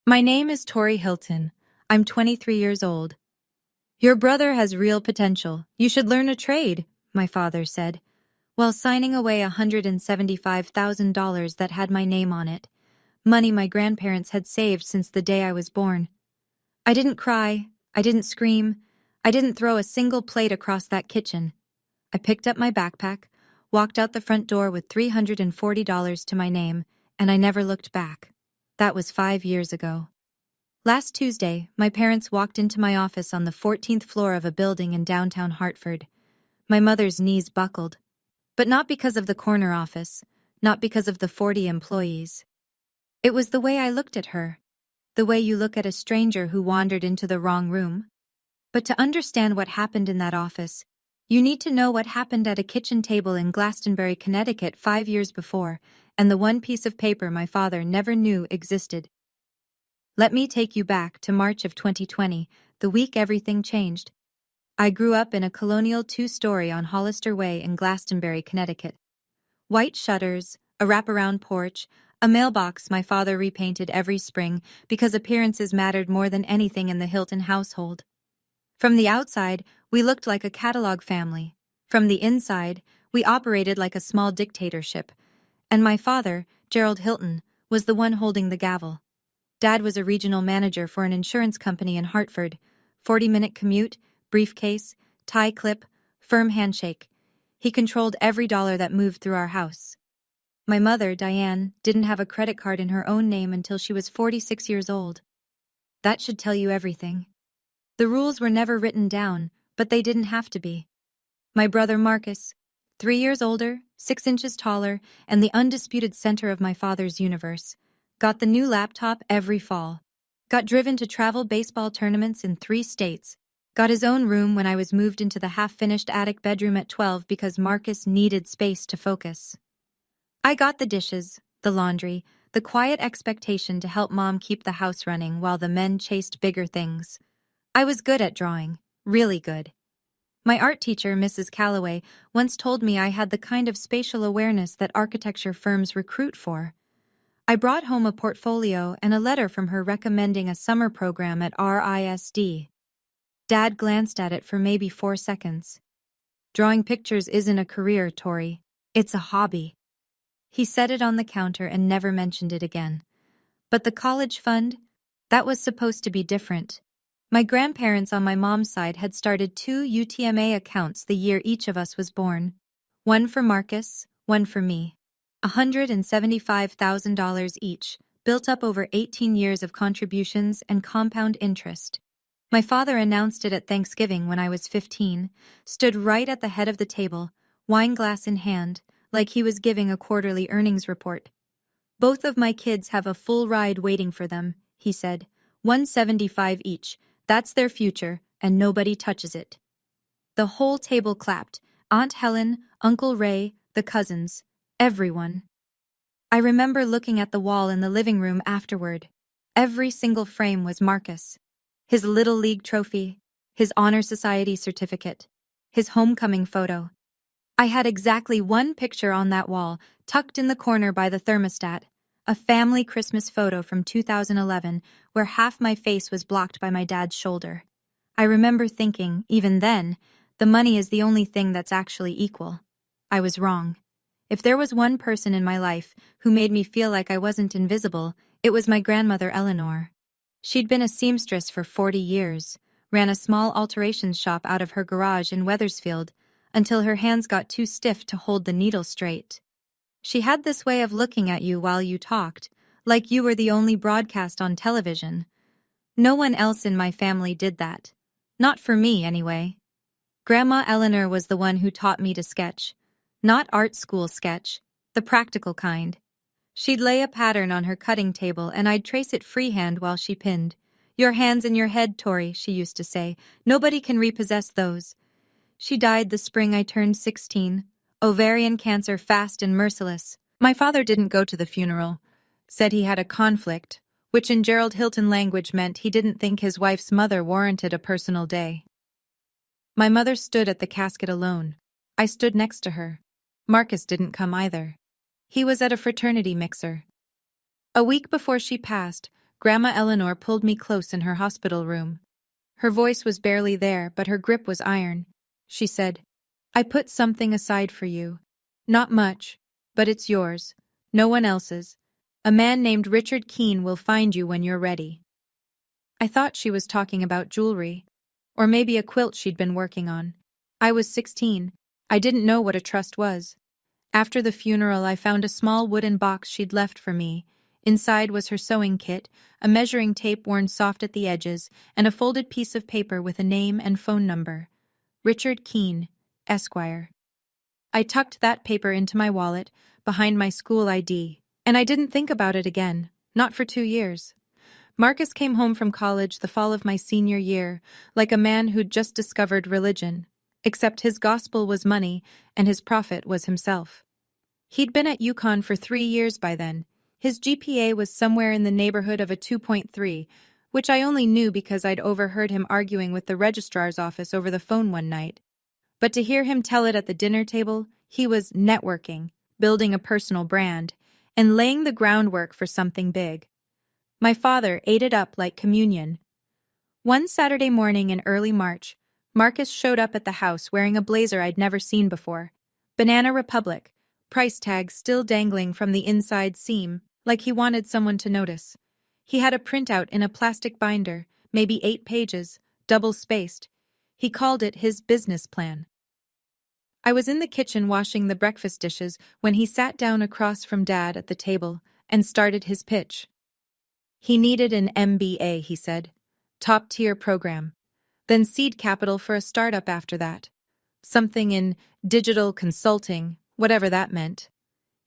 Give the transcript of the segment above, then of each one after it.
My name is Tori Hilton. I'm 23 years old. Your brother has real potential. You should learn a trade, my father said, while signing away $175,000 that had my name on it, money my grandparents had saved since the day I was born. I didn't cry. I didn't scream. I didn't throw a single plate across that kitchen. I picked up my backpack, walked out the front door with $340 to my name, and I never looked back. That was 5 years ago. Last Tuesday, my parents walked into my office on the 14th floor of a building in downtown Hartford. My mother's knees buckled. But not because of the corner office, not because of the 40 employees. It was the way I looked at her, the way you look at a stranger who wandered into the wrong room. But to understand what happened in that office, you need to know what happened at a kitchen table in Glastonbury, Connecticut 5 years before, and the one piece of paper my father never knew existed. Let me take you back to March of 2020, the week everything changed. I grew up in a colonial 2-story on Hollister Way in Glastonbury, Connecticut. White shutters, a wraparound porch, a mailbox my father repainted every spring because appearances mattered more than anything in the Hilton household. From the outside, we looked like a catalog family. From the inside, we operated like a small dictatorship. And my father, Gerald Hilton, was the one holding the gavel. Dad was a regional manager for an insurance company in Hartford. 40-minute commute, briefcase, tie clip, firm handshake. He controlled every dollar that moved through our house. My mother, Diane, didn't have a credit card in her own name until she was 46 years old. That should tell you everything. The rules were never written down, but they didn't have to be. My brother Marcus, 3 years older, 6 inches taller, and the undisputed center of my father's universe, got the new laptop every fall, got driven to travel baseball tournaments in 3 states, got his own room when I was moved into the half-finished attic bedroom at 12 because Marcus needed space to focus. I got the dishes, the laundry, the quiet expectation to help Mom keep the house running while the men chased bigger things. I was good at drawing, really good. My art teacher, Mrs. Calloway, once told me I had the kind of spatial awareness that architecture firms recruit for. I brought home a portfolio and a letter from her recommending a summer program at RISD. Dad glanced at it for maybe 4 seconds. Drawing pictures isn't a career, Tori. It's a hobby. He set it on the counter and never mentioned it again. But the college fund? That was supposed to be different. My grandparents on my mom's side had started 2 UTMA accounts the year each of us was born. One for Marcus, one for me. $175,000 each, built up over 18 years of contributions and compound interest. My father announced it at Thanksgiving when I was 15, stood right at the head of the table, wine glass in hand, like he was giving a quarterly earnings report. Both of my kids have a full ride waiting for them, he said. $175 each, that's their future, and nobody touches it. The whole table clapped, Aunt Helen, Uncle Ray, the cousins. Everyone. I remember looking at the wall in the living room afterward. Every single frame was Marcus. His Little League trophy, his Honor Society certificate, his homecoming photo. I had exactly one picture on that wall, tucked in the corner by the thermostat, a family Christmas photo from 2011 where half my face was blocked by my dad's shoulder. I remember thinking, even then, the money is the only thing that's actually equal. I was wrong. If there was one person in my life who made me feel like I wasn't invisible, it was my grandmother Eleanor. She'd been a seamstress for 40 years, ran a small alterations shop out of her garage in Wethersfield, until her hands got too stiff to hold the needle straight. She had this way of looking at you while you talked, like you were the only broadcast on television. No one else in my family did that. Not for me, anyway. Grandma Eleanor was the one who taught me to sketch. Not art school sketch, the practical kind. She'd lay a pattern on her cutting table and I'd trace it freehand while she pinned. Your hands in your head, Tori, she used to say. Nobody can repossess those. She died the spring I turned 16. Ovarian cancer, fast and merciless. My father didn't go to the funeral. Said he had a conflict, which in Gerald Hilton language meant he didn't think his wife's mother warranted a personal day. My mother stood at the casket alone. I stood next to her. Marcus didn't come either. He was at a fraternity mixer. A week before she passed, Grandma Eleanor pulled me close in her hospital room. Her voice was barely there, but her grip was iron. She said, "I put something aside for you. Not much, but it's yours. No one else's. A man named Richard Keene will find you when you're ready." I thought she was talking about jewelry. Or maybe a quilt she'd been working on. I was 16. I didn't know what a trust was. After the funeral, I found a small wooden box she'd left for me. Inside was her sewing kit, a measuring tape worn soft at the edges, and a folded piece of paper with a name and phone number. Richard Keene, Esquire. I tucked that paper into my wallet, behind my school ID, and I didn't think about it again, not for 2 years. Marcus came home from college the fall of my senior year, like a man who'd just discovered religion, except his gospel was money and his prophet was himself. He'd been at UConn for 3 years by then. His GPA was somewhere in the neighborhood of a 2.3, which I only knew because I'd overheard him arguing with the registrar's office over the phone one night. But to hear him tell it at the dinner table, he was networking, building a personal brand, and laying the groundwork for something big. My father ate it up like communion. One Saturday morning in early March, Marcus showed up at the house wearing a blazer I'd never seen before. Banana Republic, price tag still dangling from the inside seam, like he wanted someone to notice. He had a printout in a plastic binder, maybe 8 pages, double-spaced. He called it his business plan. I was in the kitchen washing the breakfast dishes when he sat down across from Dad at the table and started his pitch. He needed an MBA, he said. Top-tier program. Then seed capital for a startup after that. Something in digital consulting, whatever that meant.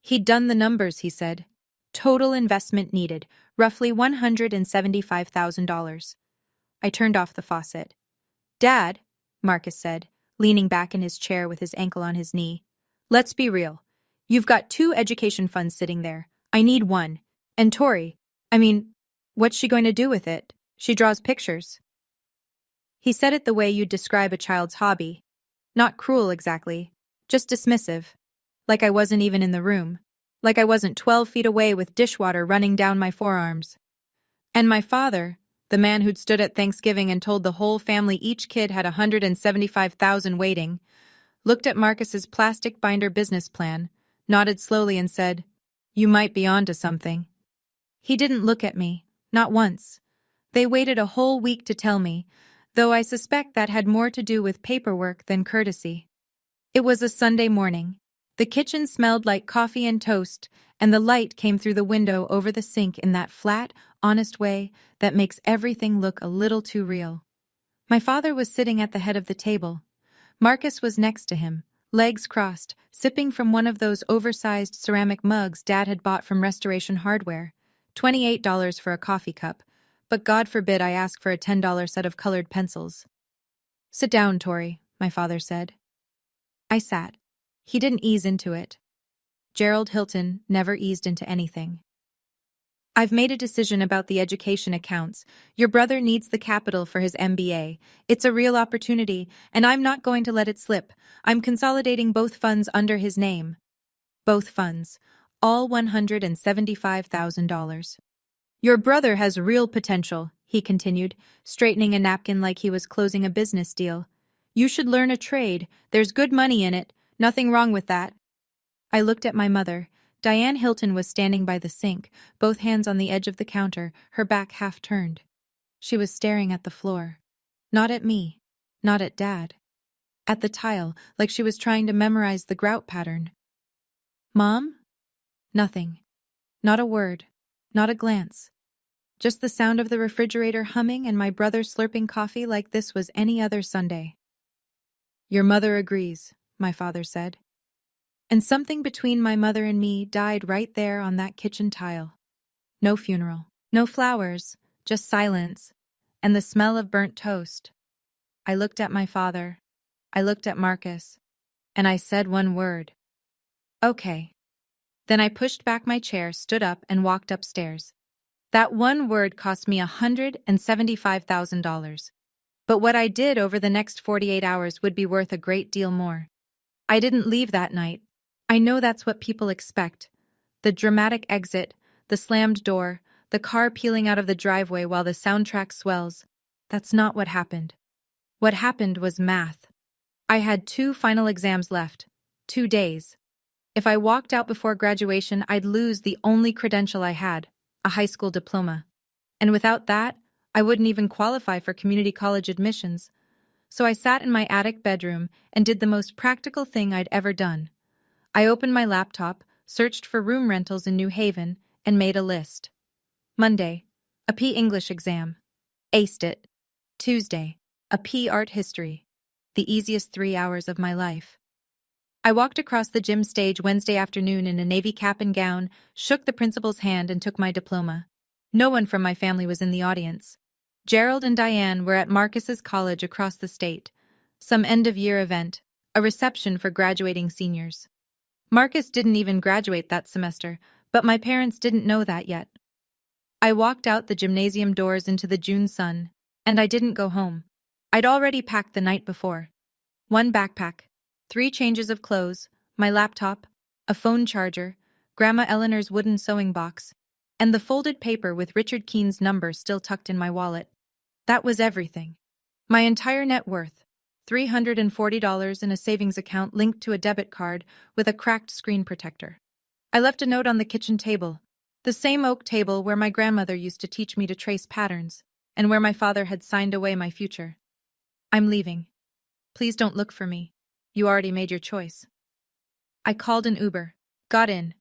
He'd done the numbers, he said. Total investment needed, roughly $175,000. I turned off the faucet. "Dad," Marcus said, leaning back in his chair with his ankle on his knee. "Let's be real. You've got 2 education funds sitting there. I need one. And Tori, what's she going to do with it? She draws pictures." He said it the way you'd describe a child's hobby. Not cruel exactly, just dismissive. Like I wasn't even in the room. Like I wasn't 12 feet away with dishwater running down my forearms. And my father, the man who'd stood at Thanksgiving and told the whole family each kid had $175,000 waiting, looked at Marcus's plastic binder business plan, nodded slowly and said, "You might be onto something." He didn't look at me, not once. They waited a whole week to tell me, though I suspect that had more to do with paperwork than courtesy. It was a Sunday morning. The kitchen smelled like coffee and toast, and the light came through the window over the sink in that flat, honest way that makes everything look a little too real. My father was sitting at the head of the table. Marcus was next to him, legs crossed, sipping from one of those oversized ceramic mugs Dad had bought from Restoration Hardware. $28 for a coffee cup, but God forbid I ask for a $10 set of colored pencils. "Sit down, Tori," my father said. I sat. He didn't ease into it. Gerald Hilton never eased into anything. "I've made a decision about the education accounts. Your brother needs the capital for his MBA. It's a real opportunity, and I'm not going to let it slip. I'm consolidating both funds under his name." Both funds. All $175,000. "Your brother has real potential," he continued, straightening a napkin like he was closing a business deal. "You should learn a trade. There's good money in it. Nothing wrong with that." I looked at my mother. Diane Hilton was standing by the sink, both hands on the edge of the counter, her back half turned. She was staring at the floor. Not at me. Not at Dad. At the tile, like she was trying to memorize the grout pattern. "Mom?" Nothing. Not a word. Not a glance. Just the sound of the refrigerator humming and my brother slurping coffee like this was any other Sunday. "Your mother agrees," my father said. And something between my mother and me died right there on that kitchen tile. No funeral. No flowers. Just silence. And the smell of burnt toast. I looked at my father. I looked at Marcus. And I said one word. "Okay." Then I pushed back my chair, stood up, and walked upstairs. That one word cost me $175,000. But what I did over the next 48 hours would be worth a great deal more. I didn't leave that night. I know that's what people expect. The dramatic exit, the slammed door, the car peeling out of the driveway while the soundtrack swells. That's not what happened. What happened was math. I had 2 final exams left. 2 days. If I walked out before graduation, I'd lose the only credential I had, a high school diploma. And without that, I wouldn't even qualify for community college admissions. So I sat in my attic bedroom and did the most practical thing I'd ever done. I opened my laptop, searched for room rentals in New Haven, and made a list. Monday, a P English exam. Aced it. Tuesday, a P art history. The easiest 3 hours of my life. I walked across the gym stage Wednesday afternoon in a navy cap and gown, shook the principal's hand, and took my diploma. No one from my family was in the audience. Gerald and Diane were at Marcus's college across the state. Some end-of-year event, a reception for graduating seniors. Marcus didn't even graduate that semester, but my parents didn't know that yet. I walked out the gymnasium doors into the June sun, and I didn't go home. I'd already packed the night before. 1 backpack, 3 changes of clothes, my laptop, a phone charger, Grandma Eleanor's wooden sewing box, and the folded paper with Richard Keene's number still tucked in my wallet. That was everything. My entire net worth, $340 in a savings account linked to a debit card with a cracked screen protector. I left a note on the kitchen table, the same oak table where my grandmother used to teach me to trace patterns, and where my father had signed away my future. I'm leaving. Please don't look for me. You already made your choice. I called an Uber, got in,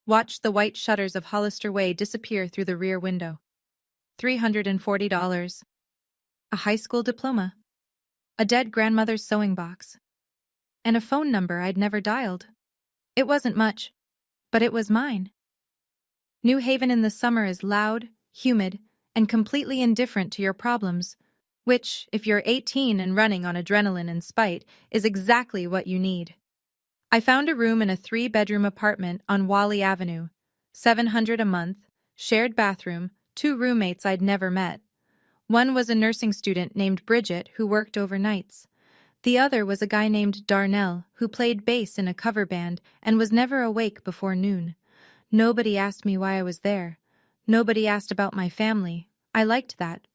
watched the white shutters of Hollister Way disappear through the rear window. $340. A high school diploma. A dead grandmother's sewing box. And a phone number I'd never dialed. It wasn't much, but it was mine. New Haven in the summer is loud, humid, and completely indifferent to your problems, which, if you're 18 and running on adrenaline and spite, is exactly what you need. I found a room in a 3-bedroom apartment on Wally Avenue, $700 a month, shared bathroom, 2 roommates I'd never met. One was a nursing student named Bridget who worked overnights. The other was a guy named Darnell who played bass in a cover band and was never awake before noon. Nobody asked me why I was there. Nobody asked about my family. I liked that.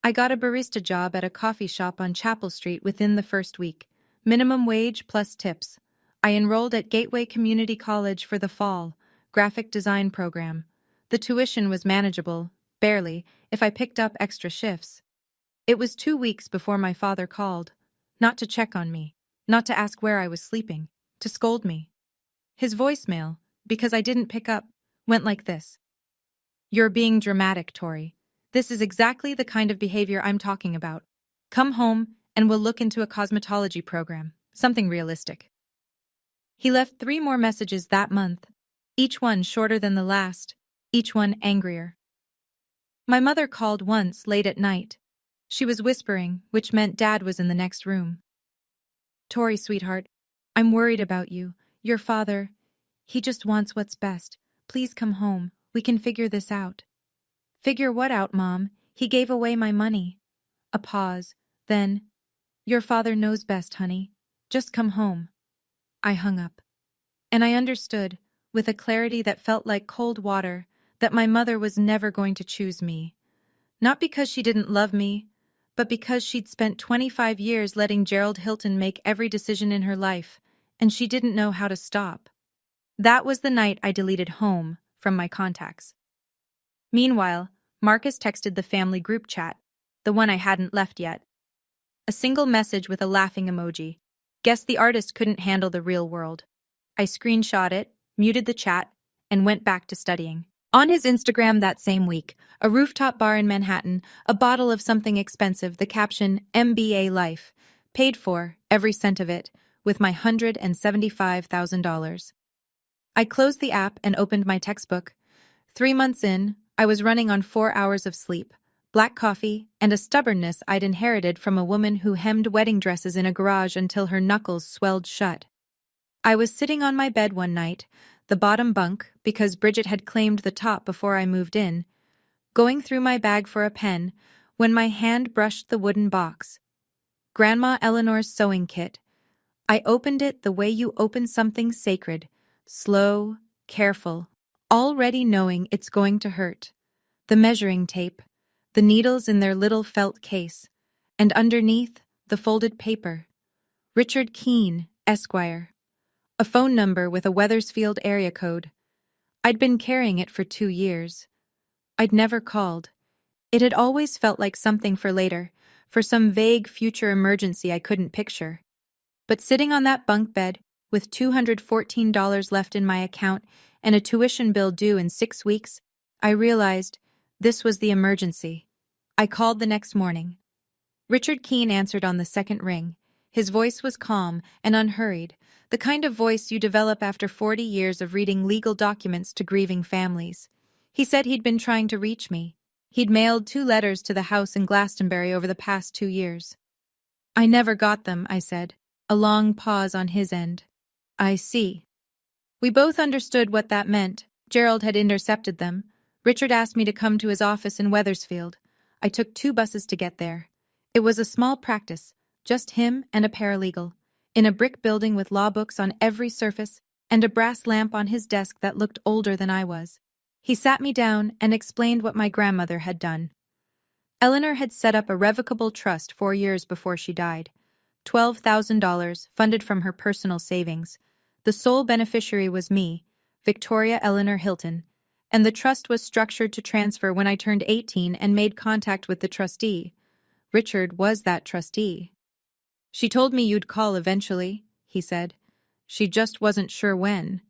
I got a barista job at a coffee shop on Chapel Street within the first week. Minimum wage plus tips. I enrolled at Gateway Community College for the fall, graphic design program. The tuition was manageable, barely, if I picked up extra shifts. It was 2 weeks before my father called. Not to check on me, not to ask where I was sleeping, to scold me. His voicemail, because I didn't pick up, went like this. You're being dramatic, Tori. This is exactly the kind of behavior I'm talking about. Come home and we'll look into a cosmetology program, something realistic. He left 3 more messages that month, each one shorter than the last, each one angrier. My mother called once late at night. She was whispering, which meant Dad was in the next room. Tori, sweetheart, I'm worried about you. Your father, he just wants what's best. Please come home. We can figure this out. Figure what out, Mom? He gave away my money. A pause. Then, your father knows best, honey. Just come home. I hung up. And I understood, with a clarity that felt like cold water, that my mother was never going to choose me. Not because she didn't love me, but because she'd spent 25 years letting Gerald Hilton make every decision in her life, and she didn't know how to stop. That was the night I deleted home from my contacts. Meanwhile, Marcus texted the family group chat, the one I hadn't left yet. A single message with a laughing emoji. Guess the artist couldn't handle the real world. I screenshot it, muted the chat, and went back to studying. On his Instagram that same week, a rooftop bar in Manhattan, a bottle of something expensive, the caption, MBA Life, paid for, every cent of it, with my $175,000. I closed the app and opened my textbook. 3 months in, I was running on 4 hours of sleep, black coffee, and a stubbornness I'd inherited from a woman who hemmed wedding dresses in a garage until her knuckles swelled shut. I was sitting on my bed one night, the bottom bunk, because Bridget had claimed the top before I moved in, going through my bag for a pen, when my hand brushed the wooden box. Grandma Eleanor's sewing kit. I opened it the way you open something sacred, slow, careful, already knowing it's going to hurt. the measuring tape, the needles in their little felt case, and underneath, the folded paper. Richard Keene, Esquire. A phone number with a Wethersfield area code. I'd been carrying it for 2 years. I'd never called. It had always felt like something for later, for some vague future emergency I couldn't picture. But sitting on that bunk bed, with $214 left in my account and a tuition bill due in 6 weeks, I realized this was the emergency. I called the next morning. Richard Keene answered on the second ring. His voice was calm and unhurried, the kind of voice you develop after 40 years of reading legal documents to grieving families. He said he'd been trying to reach me. He'd mailed 2 letters to the house in Glastonbury over the past 2 years. I never got them, I said. A long pause on his end. I see. We both understood what that meant. Gerald had intercepted them. Richard asked me to come to his office in Wethersfield. I took 2 buses to get there. It was a small practice, just him and a paralegal, in a brick building with law books on every surface and a brass lamp on his desk that looked older than I was. He sat me down and explained what my grandmother had done. Eleanor had set up a revocable trust 4 years before she died. $12,000 funded from her personal savings. The sole beneficiary was me, Victoria Eleanor Hilton, and the trust was structured to transfer when I turned 18 and made contact with the trustee. Richard was that trustee. She told me you'd call eventually, he said. She just wasn't sure when.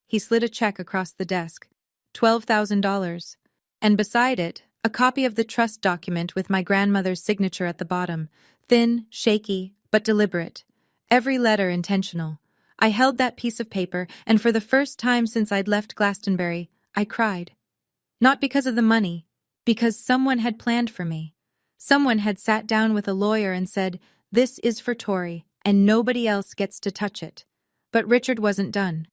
He slid a check across the desk. $12,000. And beside it, a copy of the trust document with my grandmother's signature at the bottom, thin, shaky, but deliberate. Every letter intentional. I held that piece of paper, and for the first time since I'd left Glastonbury, I cried. Not because of the money, because someone had planned for me. Someone had sat down with a lawyer and said, "This is for Tori, and nobody else gets to touch it." But Richard wasn't done.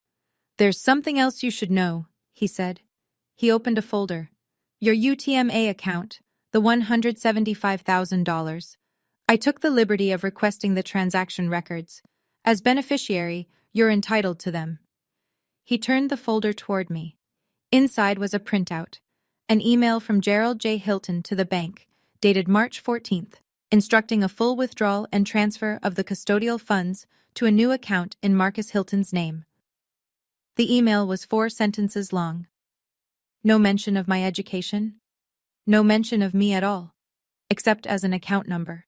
"There's something else you should know," he said. He opened a folder. "Your UTMA account, the $175,000. I took the liberty of requesting the transaction records. As beneficiary, you're entitled to them." He turned the folder toward me. Inside was a printout, an email from Gerald J. Hilton to the bank, dated March 14th, instructing a full withdrawal and transfer of the custodial funds to a new account in Marcus Hilton's name. The email was 4 sentences long. No mention of my education. No mention of me at all, except as an account number.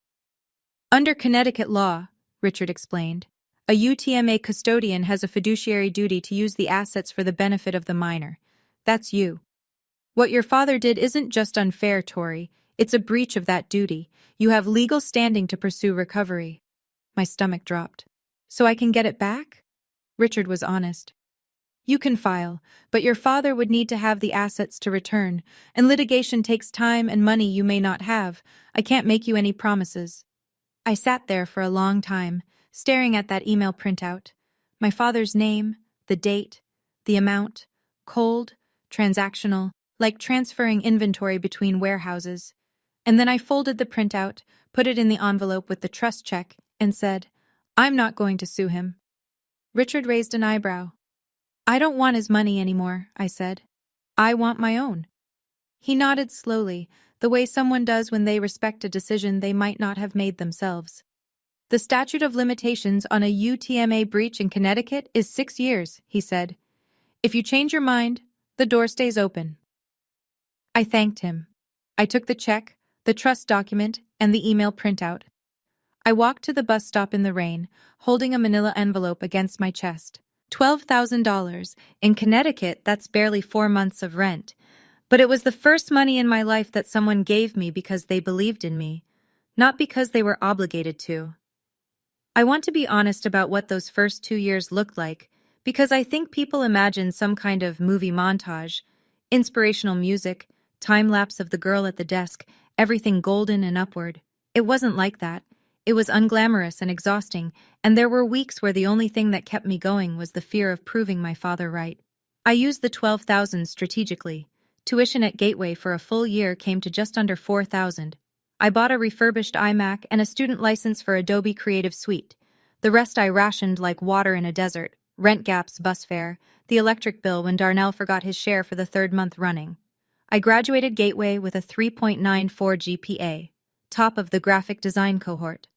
Under Connecticut law, Richard explained, a UTMA custodian has a fiduciary duty to use the assets for the benefit of the minor. That's you. What your father did isn't just unfair, Tori. It's a breach of that duty. You have legal standing to pursue recovery. My stomach dropped. So I can get it back? Richard was honest. You can file, but your father would need to have the assets to return, and litigation takes time and money you may not have. I can't make you any promises. I sat there for a long time, staring at that email printout. My father's name, the date, the amount, cold, transactional, like transferring inventory between warehouses. And then I folded the printout, put it in the envelope with the trust check, and said, "I'm not going to sue him." Richard raised an eyebrow. "I don't want his money anymore," I said. "I want my own." He nodded slowly, the way someone does when they respect a decision they might not have made themselves. "The statute of limitations on a UTMA breach in Connecticut is 6 years," he said. "If you change your mind, the door stays open." I thanked him. I took the check, the trust document, and the email printout. I walked to the bus stop in the rain, holding a manila envelope against my chest. $12,000. In Connecticut, that's barely 4 months of rent. But it was the first money in my life that someone gave me because they believed in me, not because they were obligated to. I want to be honest about what those first 2 years looked like, because I think people imagine some kind of movie montage, inspirational music, time-lapse of the girl at the desk, everything golden and upward. It wasn't like that. It was unglamorous and exhausting, and there were weeks where the only thing that kept me going was the fear of proving my father right. I used the $12,000 strategically. Tuition at Gateway for a full year came to just under $4,000. I bought a refurbished iMac and a student license for Adobe Creative Suite. The rest I rationed like water in a desert, rent Gap's bus fare, the electric bill when Darnell forgot his share for the 3rd month running. I graduated Gateway with a 3.94 GPA, top of the graphic design cohort.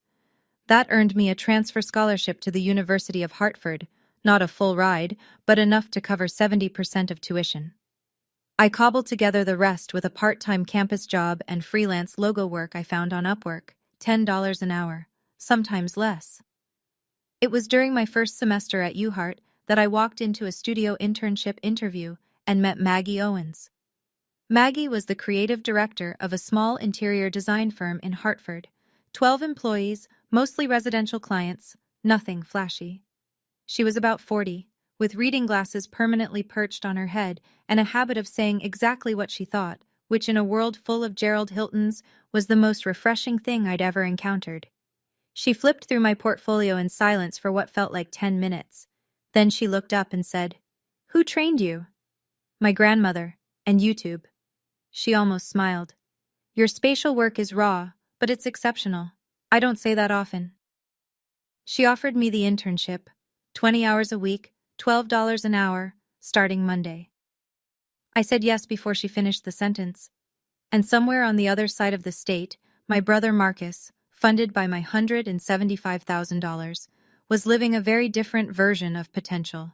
That earned me a transfer scholarship to the University of Hartford, not a full ride, but enough to cover 70% of tuition. I cobbled together the rest with a part-time campus job and freelance logo work I found on Upwork, $10 an hour, sometimes less. It was during my first semester at UHart that I walked into a studio internship interview and met Maggie Owens. Maggie was the creative director of a small interior design firm in Hartford, 12 employees, mostly residential clients, nothing flashy. She was about 40, with reading glasses permanently perched on her head and a habit of saying exactly what she thought, which in a world full of Gerald Hiltons was the most refreshing thing I'd ever encountered. She flipped through my portfolio in silence for what felt like 10 minutes. Then she looked up and said, "Who trained you?" "My grandmother, and YouTube." She almost smiled. "Your spatial work is raw, but it's exceptional. I don't say that often." She offered me the internship, 20 hours a week, $12 an hour, starting Monday. I said yes before she finished the sentence. And somewhere on the other side of the state, my brother Marcus, funded by my $175,000, was living a very different version of potential.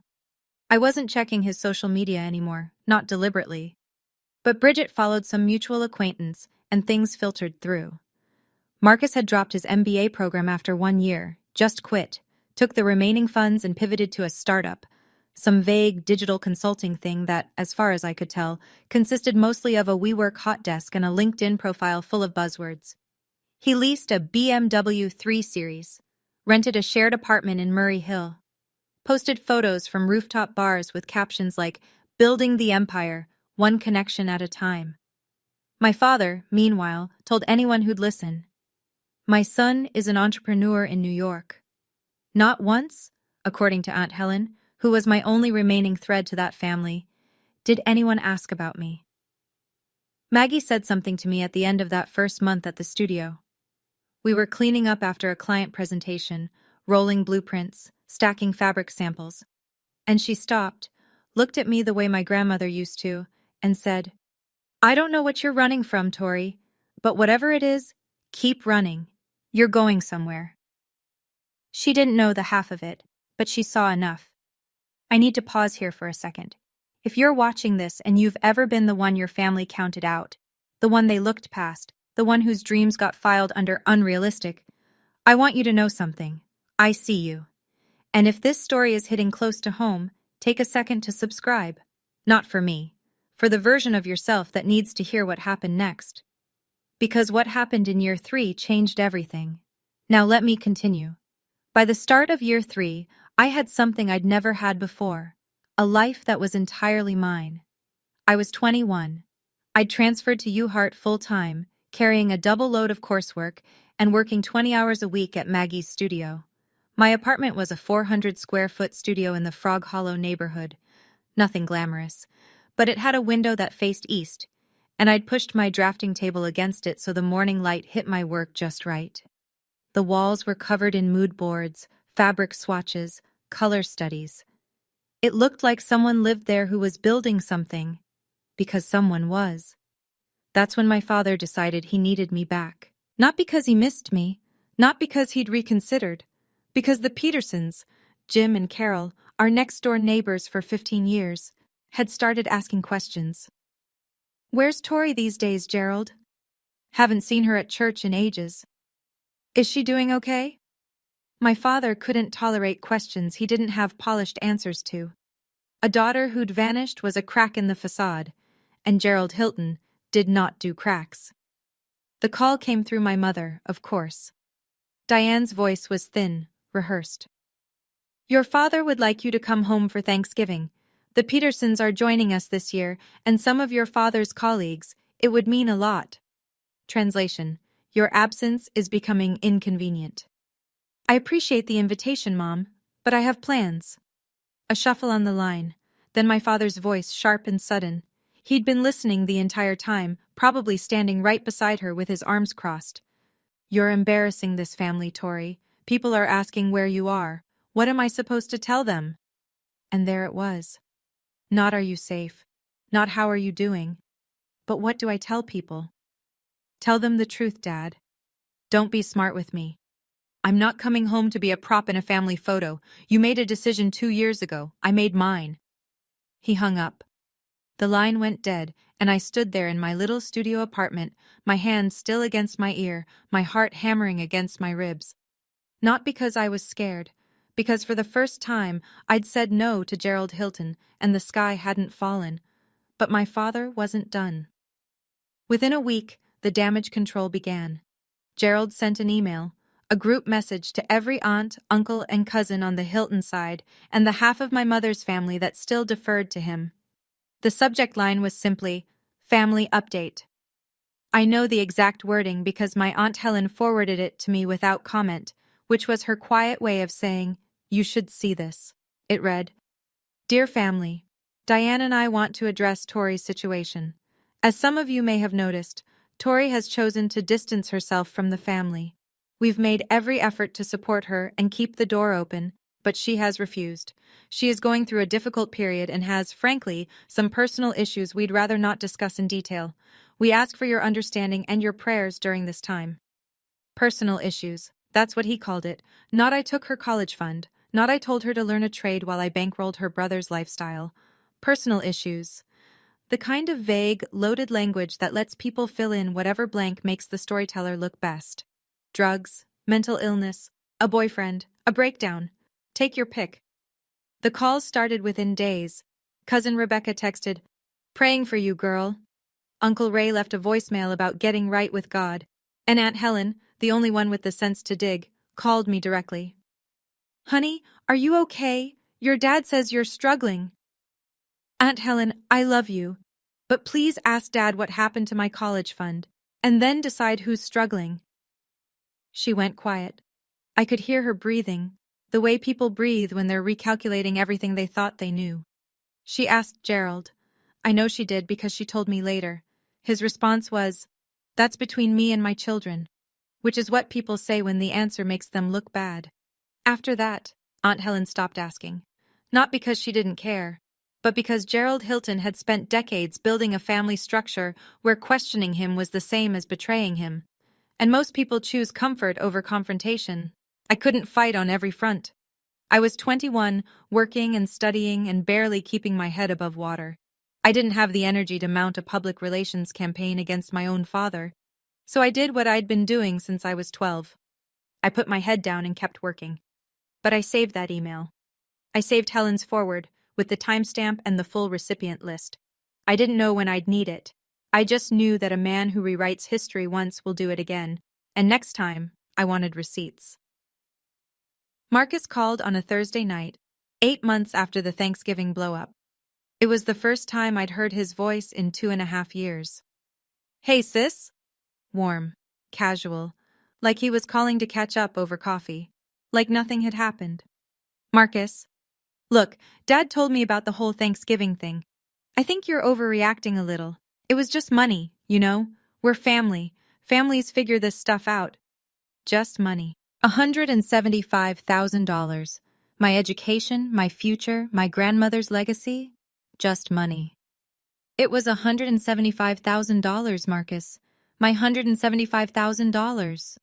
I wasn't checking his social media anymore, not deliberately. But Bridget followed some mutual acquaintance, and things filtered through. Marcus had dropped his MBA program after 1 year, just quit, took the remaining funds and pivoted to a startup, some vague digital consulting thing that, as far as I could tell, consisted mostly of a WeWork hot desk and a LinkedIn profile full of buzzwords. He leased a BMW 3 Series, rented a shared apartment in Murray Hill, posted photos from rooftop bars with captions like, "Building the Empire, one connection at a time." My father, meanwhile, told anyone who'd listen, "My son is an entrepreneur in New York." Not once, according to Aunt Helen, who was my only remaining thread to that family, did anyone ask about me. Maggie said something to me at the end of that first month at the studio. We were cleaning up after a client presentation, rolling blueprints, stacking fabric samples. And she stopped, looked at me the way my grandmother used to, and said, "I don't know what you're running from, Tori, but whatever it is, keep running. You're going somewhere." She didn't know the half of it, but she saw enough. I need to pause here for a second. If you're watching this and you've ever been the one your family counted out, the one they looked past, the one whose dreams got filed under unrealistic, I want you to know something. I see you. And if this story is hitting close to home, take a second to subscribe. Not for me, for the version of yourself that needs to hear what happened next. Because what happened in year 3 changed everything. Now let me continue. By the start of year 3, I had something I'd never had before, a life that was entirely mine. I was 21. I'd transferred to UHart full-time, carrying a double load of coursework and working 20 hours a week at Maggie's studio. My apartment was a 400-square-foot studio in the Frog Hollow neighborhood. Nothing glamorous, but it had a window that faced east, and I'd pushed my drafting table against it so the morning light hit my work just right. The walls were covered in mood boards, fabric swatches, color studies. It looked like someone lived there who was building something, because someone was. That's when my father decided he needed me back. Not because he missed me, not because he'd reconsidered, because the Petersons, Jim and Carol, our next-door neighbors for 15 years, had started asking questions. "Where's Tori these days, Gerald? Haven't seen her at church in ages. Is she doing okay?" My father couldn't tolerate questions he didn't have polished answers to. A daughter who'd vanished was a crack in the facade, and Gerald Hilton did not do cracks. The call came through my mother, of course. Diane's voice was thin, rehearsed. "Your father would like you to come home for Thanksgiving. The Petersons are joining us this year, and some of your father's colleagues. It would mean a lot." Translation: Your absence is becoming inconvenient. "I appreciate the invitation, Mom, but I have plans." A shuffle on the line, then my father's voice sharp and sudden. He'd been listening the entire time, probably standing right beside her with his arms crossed. "You're embarrassing this family, Tori. People are asking where you are. What am I supposed to tell them?" And there it was. Not "Are you safe?" Not "How are you doing?" But what do I tell people? Tell them the truth, Dad. Don't be smart with me. I'm not coming home to be a prop in a family photo. You made a decision 2 years ago. I made mine. He hung up. The line went dead, and I stood there in my little studio apartment, my hand still against my ear, my heart hammering against my ribs. Not because I was scared, because for the first time I'd said no to Gerald Hilton, and the sky hadn't fallen. But my father wasn't done. Within a week, the damage control began. Gerald sent an email, a group message to every aunt, uncle, and cousin on the Hilton side, and the half of my mother's family that still deferred to him. The subject line was simply, "Family Update." I know the exact wording because my Aunt Helen forwarded it to me without comment, which was her quiet way of saying, "You should see this." It read, "Dear family, Diane and I want to address Tori's situation. As some of you may have noticed, Tori has chosen to distance herself from the family. We've made every effort to support her and keep the door open, but she has refused. She is going through a difficult period and has, frankly, some personal issues we'd rather not discuss in detail. We ask for your understanding and your prayers during this time." Personal issues. That's what he called it. Not I took her college fund. Not I told her to learn a trade while I bankrolled her brother's lifestyle. Personal issues. The kind of vague, loaded language that lets people fill in whatever blank makes the storyteller look best. Drugs, mental illness, a boyfriend, a breakdown. Take your pick. The calls started within days. Cousin Rebecca texted, "Praying for you, girl." Uncle Ray left a voicemail about getting right with God. And Aunt Helen, the only one with the sense to dig, called me directly. "Honey, are you okay? Your dad says you're struggling." "Aunt Helen, I love you. But please ask Dad what happened to my college fund, and then decide who's struggling." She went quiet. I could hear her breathing, the way people breathe when they're recalculating everything they thought they knew. She asked Gerald. I know she did because she told me later. His response was, "That's between me and my children," which is what people say when the answer makes them look bad. After that, Aunt Helen stopped asking. Not because she didn't care, but because Gerald Hilton had spent decades building a family structure where questioning him was the same as betraying him. And most people choose comfort over confrontation. I couldn't fight on every front. I was 21, working and studying and barely keeping my head above water. I didn't have the energy to mount a public relations campaign against my own father. So I did what I'd been doing since I was 12. I put my head down and kept working. But I saved that email. I saved Helen's forward, with the timestamp and the full recipient list. I didn't know when I'd need it. I just knew that a man who rewrites history once will do it again, and next time, I wanted receipts. Marcus called on a Thursday night, 8 months after the Thanksgiving blow-up. It was the first time I'd heard his voice in 2.5 years. "Hey, sis?" Warm, casual, like he was calling to catch up over coffee, like nothing had happened. "Marcus, look, Dad told me about the whole Thanksgiving thing. I think you're overreacting a little. It was just money, you know? We're family. Families figure this stuff out." Just money. $175,000. My education, my future, my grandmother's legacy. Just money. It was $175,000, Marcus. My $175,000.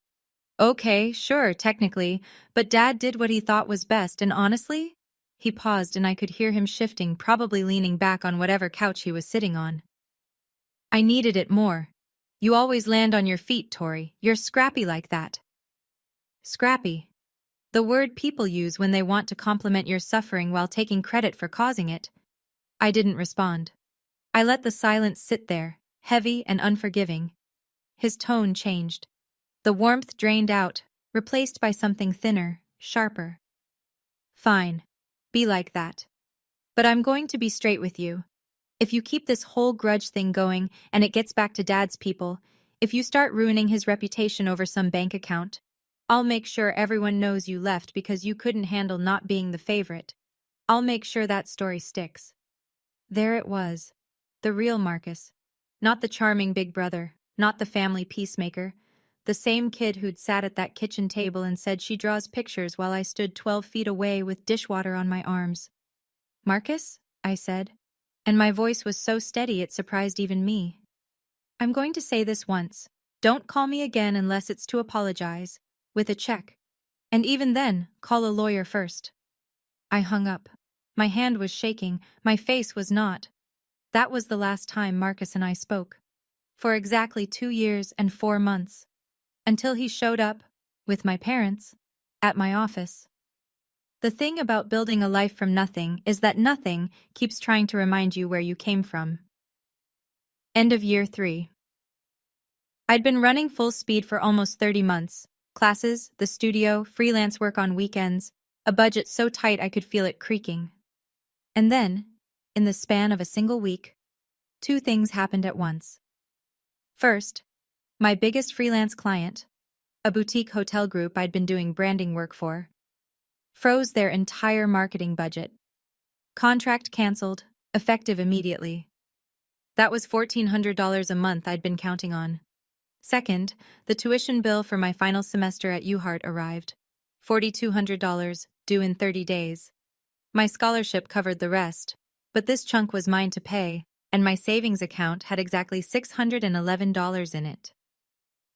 Okay, sure, technically, but Dad did what he thought was best, and honestly, he paused and I could hear him shifting, probably leaning back on whatever couch he was sitting on. "I needed it more. You always land on your feet, Tori. You're scrappy like that." Scrappy. The word people use when they want to compliment your suffering while taking credit for causing it. I didn't respond. I let the silence sit there, heavy and unforgiving. His tone changed. The warmth drained out, replaced by something thinner, sharper. "Fine. Be like that. But I'm going to be straight with you. If you keep this whole grudge thing going and it gets back to Dad's people, if you start ruining his reputation over some bank account, I'll make sure everyone knows you left because you couldn't handle not being the favorite. I'll make sure that story sticks." There it was. The real Marcus. Not the charming big brother, not the family peacemaker. The same kid who'd sat at that kitchen table and said she draws pictures while I stood 12 feet away with dishwater on my arms. "Marcus?" I said, and my voice was so steady it surprised even me. I'm going to say this once. Don't call me again unless it's to apologize, with a check. And even then, call a lawyer first. I hung up. My hand was shaking, my face was not. That was the last time Marcus and I spoke. For exactly 2 years and 4 months. Until he showed up, with my parents, at my office. The thing about building a life from nothing is that nothing keeps trying to remind you where you came from. End of year 3. I'd been running full speed for almost 30 months. Classes, the studio, freelance work on weekends, a budget so tight I could feel it creaking. And then, in the span of a single week, 2 things happened at once. First, my biggest freelance client, a boutique hotel group I'd been doing branding work for, froze their entire marketing budget. Contract canceled, effective immediately. That was $1,400 a month I'd been counting on. Second, the tuition bill for my final semester at UHeart arrived. $4,200, due in 30 days. My scholarship covered the rest, but this chunk was mine to pay, and my savings account had exactly $611 in it.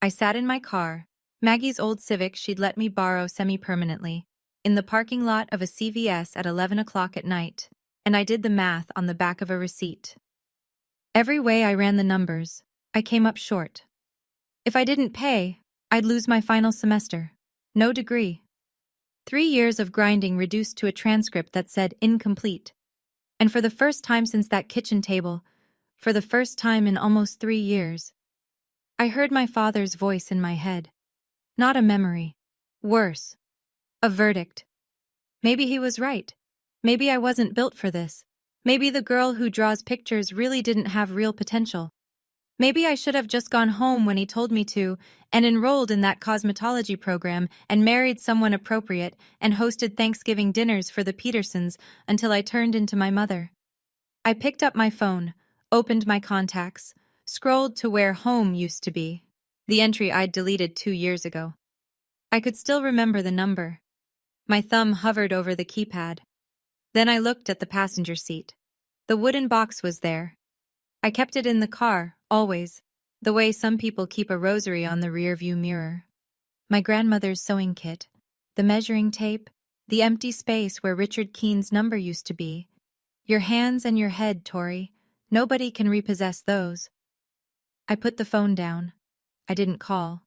I sat in my car, Maggie's old Civic she'd let me borrow semi-permanently, in the parking lot of a CVS at 11 o'clock at night, and I did the math on the back of a receipt. Every way I ran the numbers, I came up short. If I didn't pay, I'd lose my final semester. No degree. 3 years of grinding reduced to a transcript that said incomplete. And for the first time since that kitchen table, for the first time in almost 3 years, I heard my father's voice in my head. Not a memory. Worse. A verdict. Maybe he was right. Maybe I wasn't built for this. Maybe the girl who draws pictures really didn't have real potential. Maybe I should have just gone home when he told me to, and enrolled in that cosmetology program, and married someone appropriate, and hosted Thanksgiving dinners for the Petersons until I turned into my mother. I picked up my phone, opened my contacts, scrolled to where home used to be, the entry I'd deleted 2 years ago. I could still remember the number. My thumb hovered over the keypad. Then I looked at the passenger seat. The wooden box was there. I kept it in the car, always, the way some people keep a rosary on the rearview mirror. My grandmother's sewing kit, the measuring tape, the empty space where Richard Keene's number used to be. Your hands and your head, Tori. Nobody can repossess those. I put the phone down. I didn't call.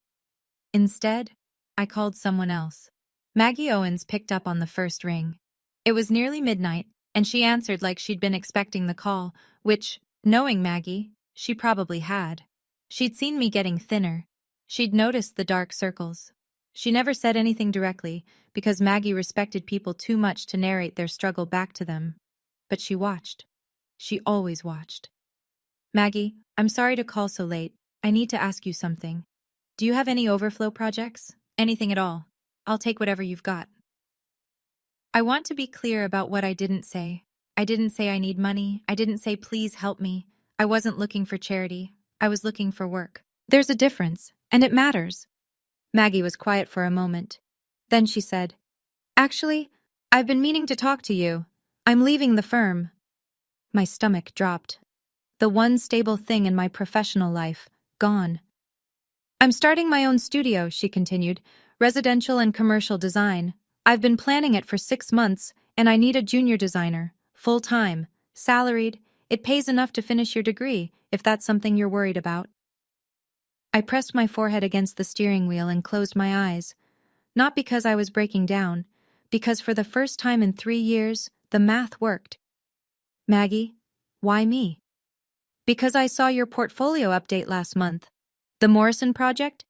Instead, I called someone else. Maggie Owens picked up on the first ring. It was nearly midnight, and she answered like she'd been expecting the call, which, knowing Maggie, she probably had. She'd seen me getting thinner. She'd noticed the dark circles. She never said anything directly, because Maggie respected people too much to narrate their struggle back to them. But she watched. She always watched. Maggie, I'm sorry to call so late. I need to ask you something. Do you have any overflow projects? Anything at all? I'll take whatever you've got. I want to be clear about what I didn't say. I didn't say I need money. I didn't say please help me. I wasn't looking for charity. I was looking for work. There's a difference, and it matters. Maggie was quiet for a moment. Then she said, Actually, I've been meaning to talk to you. I'm leaving the firm. My stomach dropped. The one stable thing in my professional life, gone. I'm starting my own studio, she continued, residential and commercial design. I've been planning it for 6 months, and I need a junior designer, full-time, salaried. It pays enough to finish your degree, if that's something you're worried about. I pressed my forehead against the steering wheel and closed my eyes. Not because I was breaking down, because for the first time in 3 years, the math worked. Maggie, why me? Because I saw your portfolio update last month. The Morrison project?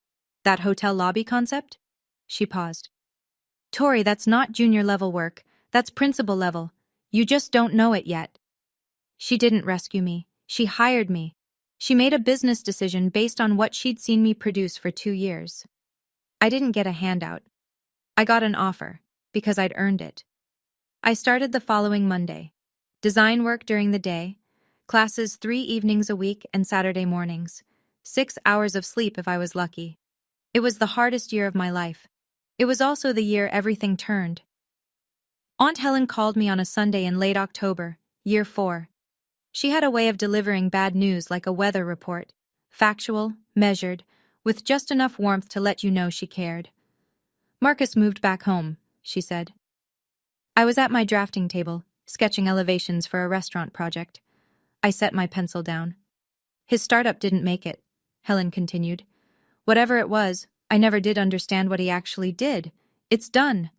That hotel lobby concept? She paused. Tori, that's not junior level work. That's principal level. You just don't know it yet. She didn't rescue me. She hired me. She made a business decision based on what she'd seen me produce for 2 years. I didn't get a handout. I got an offer, because I'd earned it. I started the following Monday. Design work during the day, classes 3 evenings a week and Saturday mornings, 6 hours of sleep if I was lucky. It was the hardest year of my life. It was also the year everything turned. Aunt Helen called me on a Sunday in late October, year 4. She had a way of delivering bad news like a weather report. factual, measured, with just enough warmth to let you know she cared. Marcus moved back home, she said. I was at my drafting table, sketching elevations for a restaurant project. I set my pencil down. His startup didn't make it, Helen continued. Whatever it was, I never did understand what he actually did. It's done.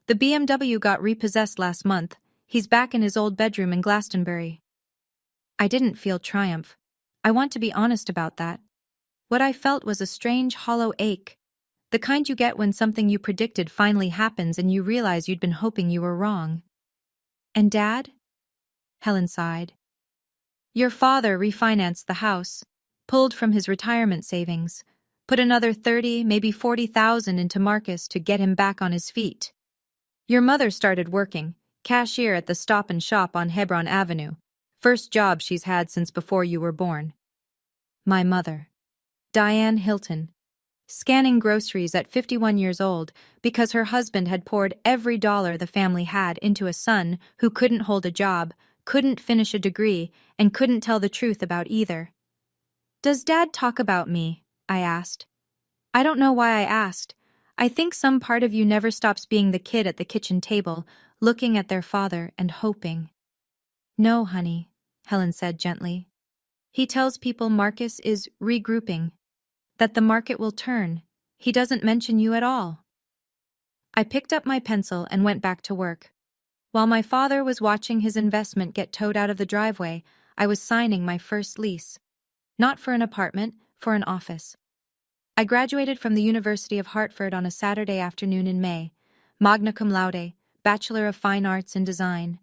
The BMW got repossessed last month. He's back in his old bedroom in Glastonbury. I didn't feel triumph. I want to be honest about that. What I felt was a strange, hollow ache. The kind you get when something you predicted finally happens and you realize you'd been hoping you were wrong. And Dad? Helen sighed. Your father refinanced the house, pulled from his retirement savings, put another 30, maybe 40,000 into Marcus to get him back on his feet. Your mother started working, cashier at the Stop and Shop on Hebron Avenue, first job she's had since before you were born. My mother, Diane Hilton, scanning groceries at 51 years old because her husband had poured every dollar the family had into a son who couldn't hold a job, couldn't finish a degree, and couldn't tell the truth about either. Does Dad talk about me? I asked. I don't know why I asked. I think some part of you never stops being the kid at the kitchen table, looking at their father and hoping. No, honey, Helen said gently. He tells people Marcus is regrouping, that the market will turn. He doesn't mention you at all. I picked up my pencil and went back to work. While my father was watching his investment get towed out of the driveway, I was signing my first lease. Not for an apartment, for an office. I graduated from the University of Hartford on a Saturday afternoon in May, magna cum laude, Bachelor of Fine Arts in Design.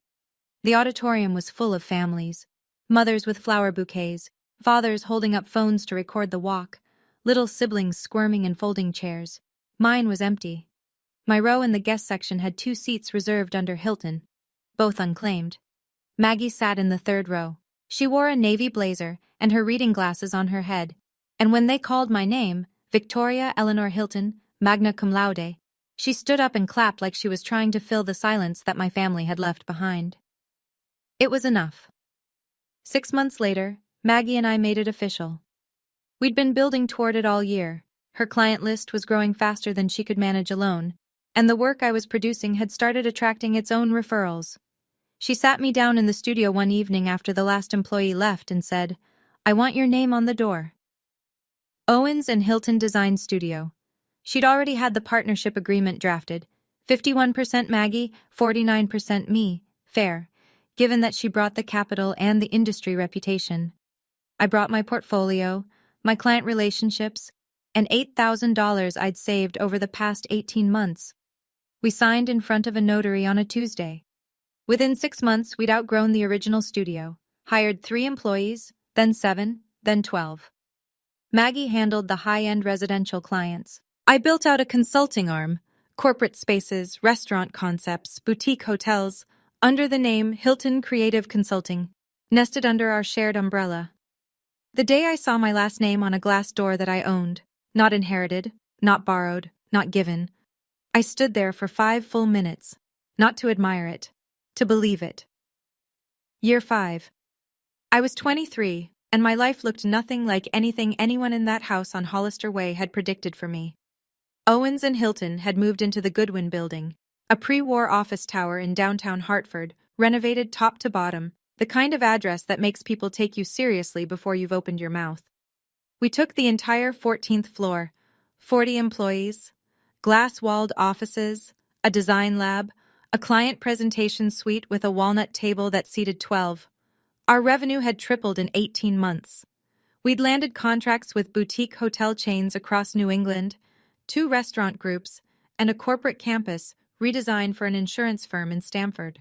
The auditorium was full of families, mothers with flower bouquets, fathers holding up phones to record the walk, little siblings squirming in folding chairs. Mine was empty. My row in the guest section had 2 seats reserved under Hilton, both unclaimed. Maggie sat in the 3rd row. She wore a navy blazer and her reading glasses on her head, and when they called my name, Victoria Eleanor Hilton, magna cum laude, she stood up and clapped like she was trying to fill the silence that my family had left behind. It was enough. 6 months later, Maggie and I made it official. We'd been building toward it all year. Her client list was growing faster than she could manage alone, and the work I was producing had started attracting its own referrals. She sat me down in the studio one evening after the last employee left and said, I want your name on the door. Owens and Hilton Design Studio. She'd already had the partnership agreement drafted. 51% Maggie, 49% me, fair, given that she brought the capital and the industry reputation. I brought my portfolio, my client relationships, and $8,000 I'd saved over the past 18 months. We signed in front of a notary on a Tuesday. Within 6 months, we'd outgrown the original studio, hired 3 employees, then 7, then 12. Maggie handled the high-end residential clients. I built out a consulting arm, corporate spaces, restaurant concepts, boutique hotels, under the name Hilton Creative Consulting, nested under our shared umbrella. The day I saw my last name on a glass door that I owned, not inherited, not borrowed, not given, I stood there for 5 full minutes, not to admire it, to believe it. Year 5. I was 23, and my life looked nothing like anything anyone in that house on Hollister Way had predicted for me. Owens and Hilton had moved into the Goodwin Building, a pre-war office tower in downtown Hartford, renovated top to bottom, the kind of address that makes people take you seriously before you've opened your mouth. We took the entire 14th floor, 40 employees, glass-walled offices, a design lab, a client presentation suite with a walnut table that seated 12. Our revenue had tripled in 18 months. We'd landed contracts with boutique hotel chains across New England, 2 restaurant groups, and a corporate campus redesigned for an insurance firm in Stamford.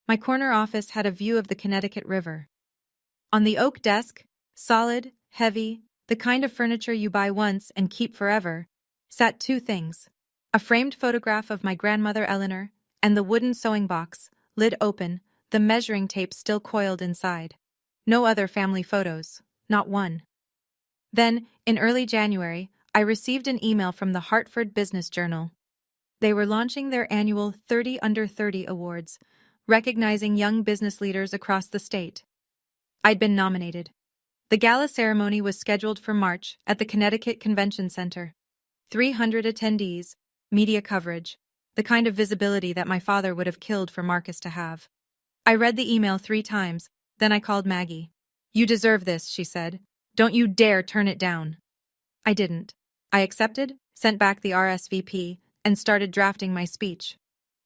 My corner office had a view of the Connecticut River. On the oak desk, solid, heavy, the kind of furniture you buy once and keep forever, sat 2 things: a framed photograph of my grandmother Eleanor, and the wooden sewing box, lid open, the measuring tape still coiled inside. No other family photos, not one. Then, in early January, I received an email from the Hartford Business Journal. They were launching their annual 30 Under 30 Awards, recognizing young business leaders across the state. I'd been nominated. The gala ceremony was scheduled for March at the Connecticut Convention Center. 300 attendees, media coverage, the kind of visibility that my father would have killed for Marcus to have. I read the email 3 times, then I called Maggie. "You deserve this," she said. "Don't you dare turn it down." I didn't. I accepted, sent back the RSVP, and started drafting my speech.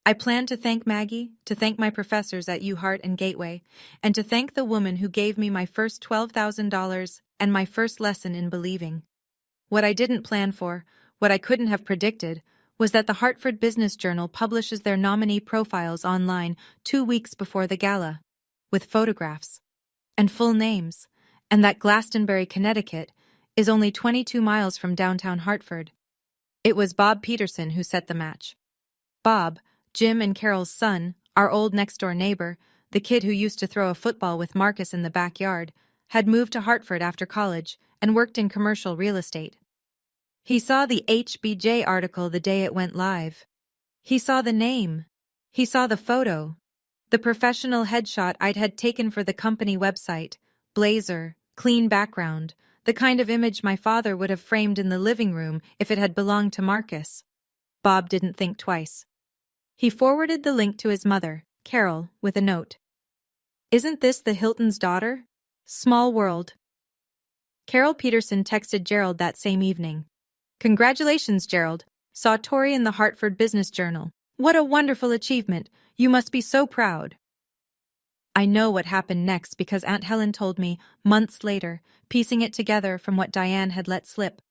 I planned to thank Maggie, to thank my professors at UHeart and Gateway, and to thank the woman who gave me my first $12,000 and my first lesson in believing. What I didn't plan for, what I couldn't have predicted, was that the Hartford Business Journal publishes their nominee profiles online 2 weeks before the gala, with photographs and full names, and that Glastonbury, Connecticut, is only 22 miles from downtown Hartford. It was Bob Peterson who set the match. Bob, Jim and Carol's son, our old next-door neighbor, the kid who used to throw a football with Marcus in the backyard, had moved to Hartford after college and worked in commercial real estate. He saw the HBJ article the day it went live. He saw the name. He saw the photo. The professional headshot I'd had taken for the company website, blazer, clean background, the kind of image my father would have framed in the living room if it had belonged to Marcus. Bob didn't think twice. He forwarded the link to his mother, Carol, with a note. "Isn't this the Hilton's daughter? Small world." Carol Peterson texted Gerald that same evening. "Congratulations, Gerald. Saw Tori in the Hartford Business Journal. What a wonderful achievement. You must be so proud." I know what happened next because Aunt Helen told me, months later, piecing it together from what Diane had let slip.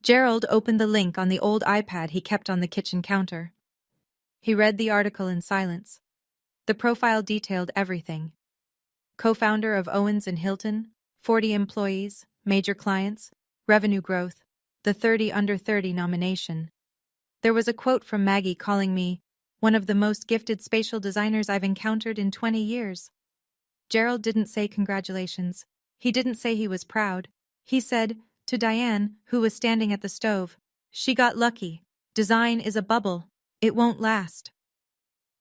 Gerald opened the link on the old iPad he kept on the kitchen counter. He read the article in silence. The profile detailed everything. Co-founder of Owens & Hilton, 40 employees, major clients, revenue growth, the 30 under 30 nomination. There was a quote from Maggie calling me one of the most gifted spatial designers I've encountered in 20 years. Gerald didn't say congratulations. He didn't say he was proud. He said, to Diane, who was standing at the stove, "She got lucky. Design is a bubble. It won't last."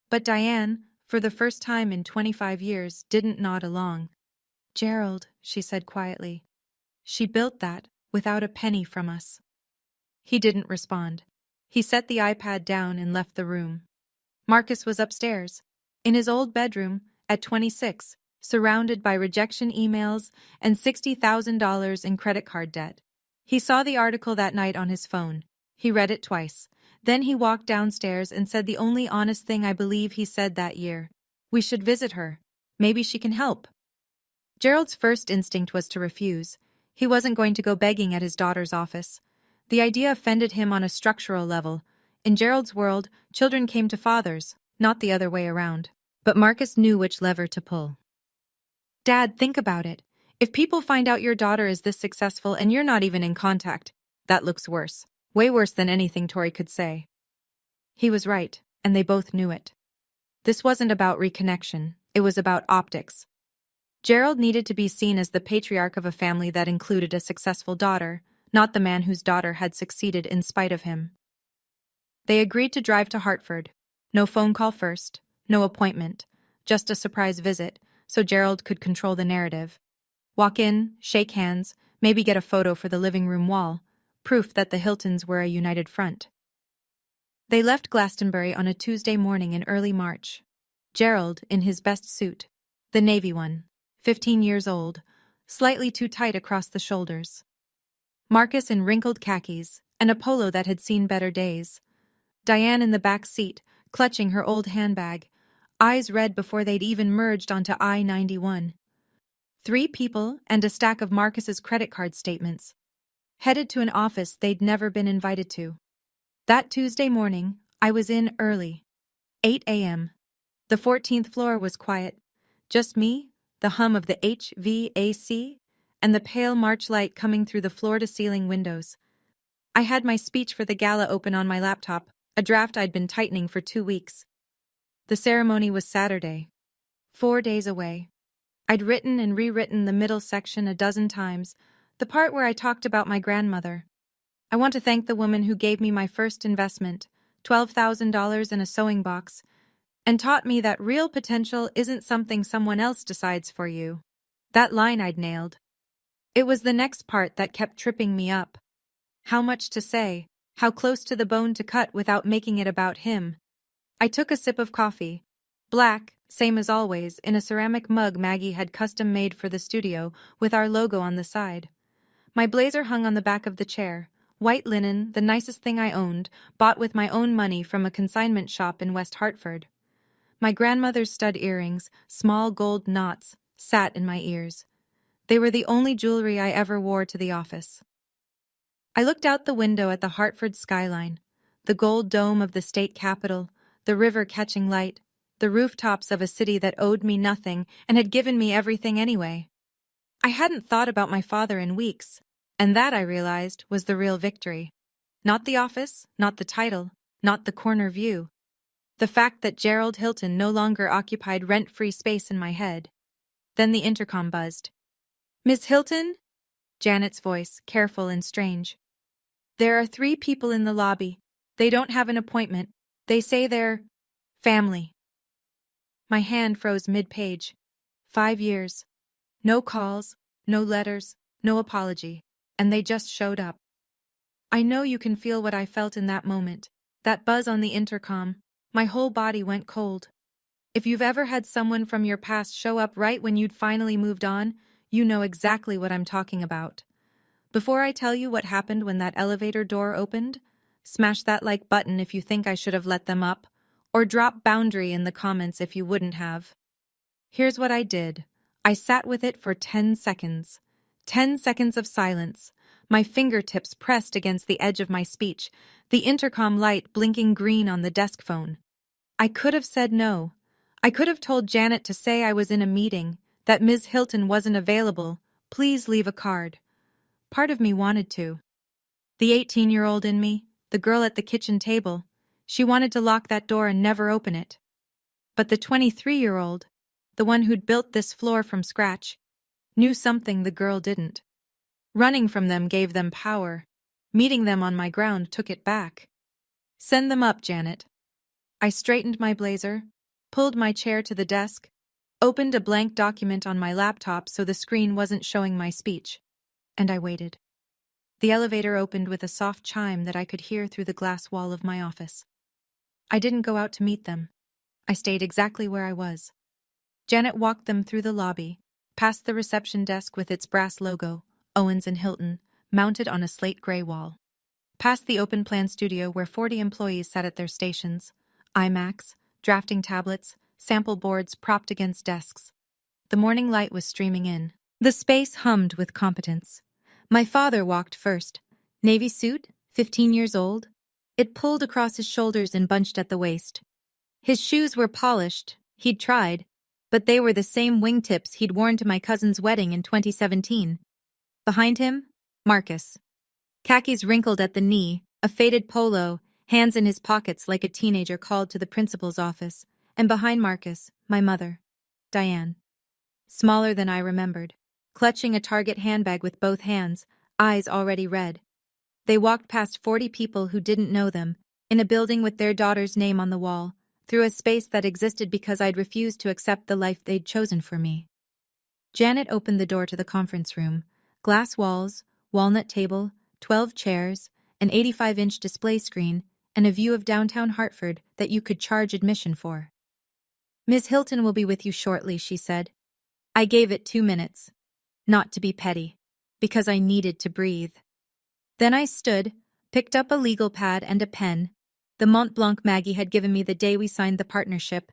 But Diane, for the first time in 25 years, didn't nod along. "Gerald," she said quietly, "she built that without a penny from us." He didn't respond. He set the iPad down and left the room. Marcus was upstairs, in his old bedroom, at 26, surrounded by rejection emails and $60,000 in credit card debt. He saw the article that night on his phone. He read it twice. Then he walked downstairs and said the only honest thing I believe he said that year. "We should visit her. Maybe she can help." Gerald's first instinct was to refuse. He wasn't going to go begging at his daughter's office. The idea offended him on a structural level. In Gerald's world, children came to fathers, not the other way around. But Marcus knew which lever to pull. "Dad, think about it. If people find out your daughter is this successful and you're not even in contact, that looks worse. Way worse than anything Tori could say." He was right, and they both knew it. This wasn't about reconnection. It was about optics. Gerald needed to be seen as the patriarch of a family that included a successful daughter, not the man whose daughter had succeeded in spite of him. They agreed to drive to Hartford. No phone call first, no appointment, just a surprise visit, so Gerald could control the narrative. Walk in, shake hands, maybe get a photo for the living room wall, proof that the Hiltons were a united front. They left Glastonbury on a Tuesday morning in early March. Gerald, in his best suit, the navy one, 15 years old, slightly too tight across the shoulders. Marcus in wrinkled khakis, and a polo that had seen better days. Diane in the back seat, clutching her old handbag, eyes red before they'd even merged onto I-91. 3 people and a stack of Marcus's credit card statements. Headed to an office they'd never been invited to. That Tuesday morning, I was in early. 8 a.m. The 14th floor was quiet. Just me, the hum of the HVAC, and the pale March light coming through the floor-to-ceiling windows. I had my speech for the gala open on my laptop, a draft I'd been tightening for 2 weeks. The ceremony was Saturday. 4 days away. I'd written and rewritten the middle section a dozen times, the part where I talked about my grandmother. I want to thank the woman who gave me my first investment, $12,000 in a sewing box, and taught me that real potential isn't something someone else decides for you. That line I'd nailed. It was the next part that kept tripping me up. How much to say, how close to the bone to cut without making it about him. I took a sip of coffee. Black, same as always, in a ceramic mug Maggie had custom made for the studio with our logo on the side. My blazer hung on the back of the chair. White linen, the nicest thing I owned, bought with my own money from a consignment shop in West Hartford. My grandmother's stud earrings, small gold knots, sat in my ears. They were the only jewelry I ever wore to the office. I looked out the window at the Hartford skyline, the gold dome of the state capitol, the river catching light, the rooftops of a city that owed me nothing and had given me everything anyway. I hadn't thought about my father in weeks, and that, I realized, was the real victory. Not the office, not the title, not the corner view. The fact that Gerald Hilton no longer occupied rent-free space in my head. Then the intercom buzzed. "Miss Hilton?" Janet's voice, careful and strange. "There are 3 people in the lobby. They don't have an appointment. They say they're family." My hand froze mid-page. 5 years. No calls, no letters, no apology. And they just showed up. I know you can feel what I felt in that moment. That buzz on the intercom. My whole body went cold. If you've ever had someone from your past show up right when you'd finally moved on, you know exactly what I'm talking about. Before I tell you what happened when that elevator door opened, smash that like button if you think I should have let them up, or drop boundary in the comments if you wouldn't have. Here's what I did. I sat with it for 10 seconds. 10 seconds of silence, my fingertips pressed against the edge of my speech, the intercom light blinking green on the desk phone. I could have said no. I could have told Janet to say I was in a meeting, that Ms. Hilton wasn't available, please leave a card. Part of me wanted to. The 18-year-old in me, the girl at the kitchen table, she wanted to lock that door and never open it. But the 23-year-old, the one who'd built this floor from scratch, knew something the girl didn't. Running from them gave them power. Meeting them on my ground took it back. Send them up, Janet. I straightened my blazer, pulled my chair to the desk, opened a blank document on my laptop so the screen wasn't showing my speech, and I waited. The elevator opened with a soft chime that I could hear through the glass wall of my office. I didn't go out to meet them. I stayed exactly where I was. Janet walked them through the lobby, past the reception desk with its brass logo, Owens and Hilton, mounted on a slate gray wall. Past the open-plan studio where 40 employees sat at their stations, iMacs, drafting tablets, sample boards propped against desks. The morning light was streaming in. The space hummed with competence. My father walked first. Navy suit, 15 years old. It pulled across his shoulders and bunched at the waist. His shoes were polished. He'd tried. But they were the same wingtips he'd worn to my cousin's wedding in 2017. Behind him, Marcus. Khakis wrinkled at the knee, a faded polo, hands in his pockets like a teenager called to the principal's office, and behind Marcus, my mother, Diane. Smaller than I remembered, clutching a Target handbag with both hands, eyes already red. They walked past 40 people who didn't know them, in a building with their daughter's name on the wall, through a space that existed because I'd refused to accept the life they'd chosen for me. Janet opened the door to the conference room. Glass walls, walnut table, 12 chairs, an 85-inch display screen, and a view of downtown Hartford that you could charge admission for. "Ms. Hilton will be with you shortly," she said. I gave it 2 minutes. Not to be petty, because I needed to breathe. Then I stood, picked up a legal pad and a pen, the Mont Blanc Maggie had given me the day we signed the partnership,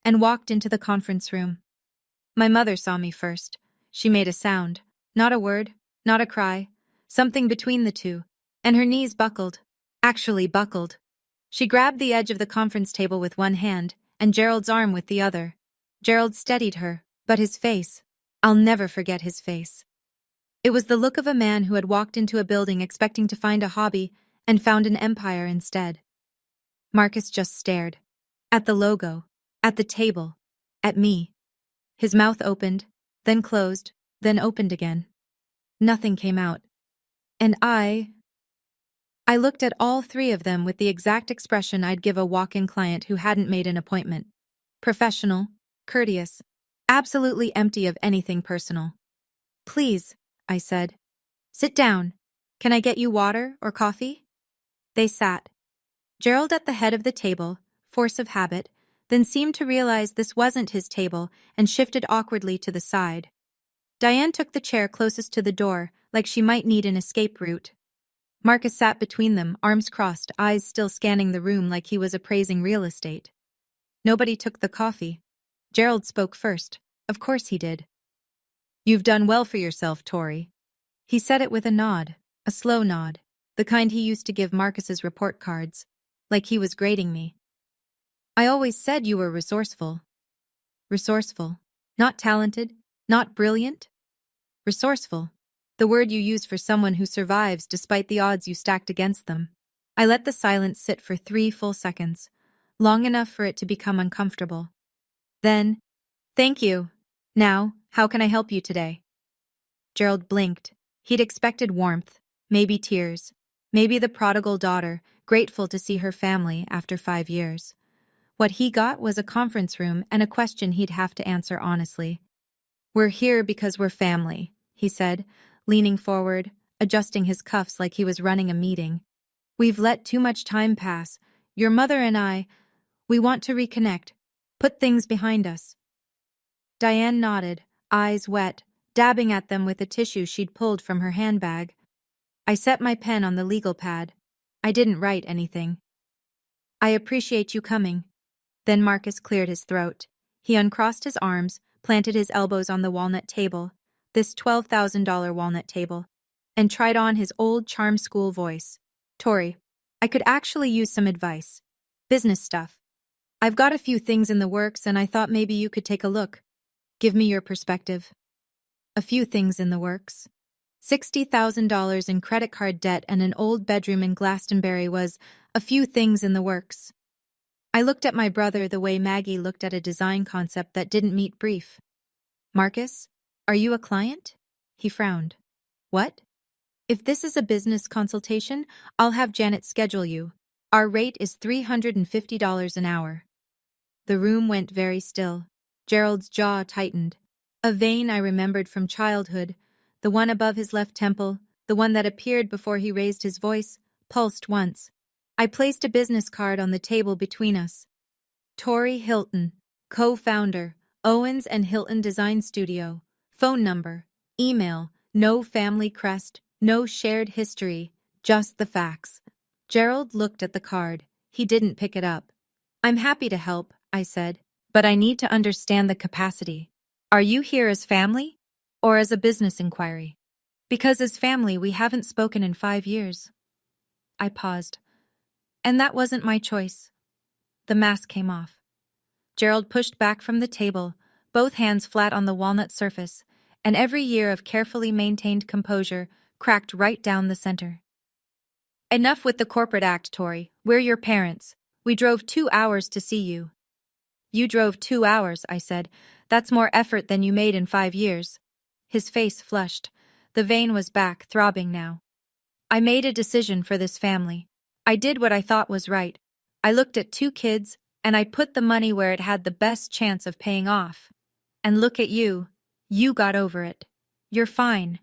and walked into the conference room. My mother saw me first. She made a sound, not a word, not a cry, something between the two, and her knees buckled, actually buckled. She grabbed the edge of the conference table with one hand, and Gerald's arm with the other. Gerald steadied her, but his face, I'll never forget his face. It was the look of a man who had walked into a building expecting to find a hobby and found an empire instead. Marcus just stared. At the logo, at the table, at me. His mouth opened, then closed, then opened again. Nothing came out. And I looked at all 3 of them with the exact expression I'd give a walk-in client who hadn't made an appointment. Professional, courteous, absolutely empty of anything personal. "Please," I said. Sit down. Can I get you water or coffee? They sat. Gerald at the head of the table, force of habit, then seemed to realize this wasn't his table and shifted awkwardly to the side. Diane took the chair closest to the door, like she might need an escape route. Marcus sat between them, arms crossed, eyes still scanning the room like he was appraising real estate. Nobody took the coffee. Gerald spoke first. Of course he did. You've done well for yourself, Tori. He said it with a nod, a slow nod, the kind he used to give Marcus's report cards, like he was grading me. I always said you were resourceful. Resourceful. Not talented, not brilliant. Resourceful. The word you use for someone who survives despite the odds you stacked against them. I let the silence sit for 3 full seconds, long enough for it to become uncomfortable. Then, thank you. Now, how can I help you today? Gerald blinked. He'd expected warmth, maybe tears, maybe the prodigal daughter, grateful to see her family after 5 years. What he got was a conference room and a question he'd have to answer honestly. We're here because we're family, he said, leaning forward, adjusting his cuffs like he was running a meeting. We've let too much time pass. Your mother and I, we want to reconnect, put things behind us. Diane nodded, eyes wet, dabbing at them with a tissue she'd pulled from her handbag. I set my pen on the legal pad. I didn't write anything. I appreciate you coming. Then Marcus cleared his throat. He uncrossed his arms, planted his elbows on the walnut table, this $12,000 walnut table, and tried on his old charm school voice. Tori, I could actually use some advice. Business stuff. I've got a few things in the works and I thought maybe you could take a look. Give me your perspective. A few things in the works. $60,000 in credit card debt and an old bedroom in Glastonbury was a few things in the works. I looked at my brother the way Maggie looked at a design concept that didn't meet brief. Marcus, are you a client? He frowned. What? If this is a business consultation, I'll have Janet schedule you. Our rate is $350 an hour. The room went very still. Gerald's jaw tightened. A vein I remembered from childhood, the one above his left temple, the one that appeared before he raised his voice, pulsed once. I placed a business card on the table between us. Tori Hilton, co-founder, Owens and Hilton Design Studio. Phone number, email, no family crest, no shared history, just the facts. Gerald looked at the card. He didn't pick it up. I'm happy to help, I said, but I need to understand the capacity. Are you here as family or as a business inquiry? Because as family, we haven't spoken in 5 years. I paused. And that wasn't my choice. The mask came off. Gerald pushed back from the table, both hands flat on the walnut surface, and every year of carefully maintained composure cracked right down the center. Enough with the corporate act, Tori. We're your parents. We drove 2 hours to see you. You drove 2 hours, I said. That's more effort than you made in 5 years. His face flushed. The vein was back, throbbing now. I made a decision for this family. I did what I thought was right. I looked at 2 kids, and I put the money where it had the best chance of paying off. And look at you. You got over it. You're fine.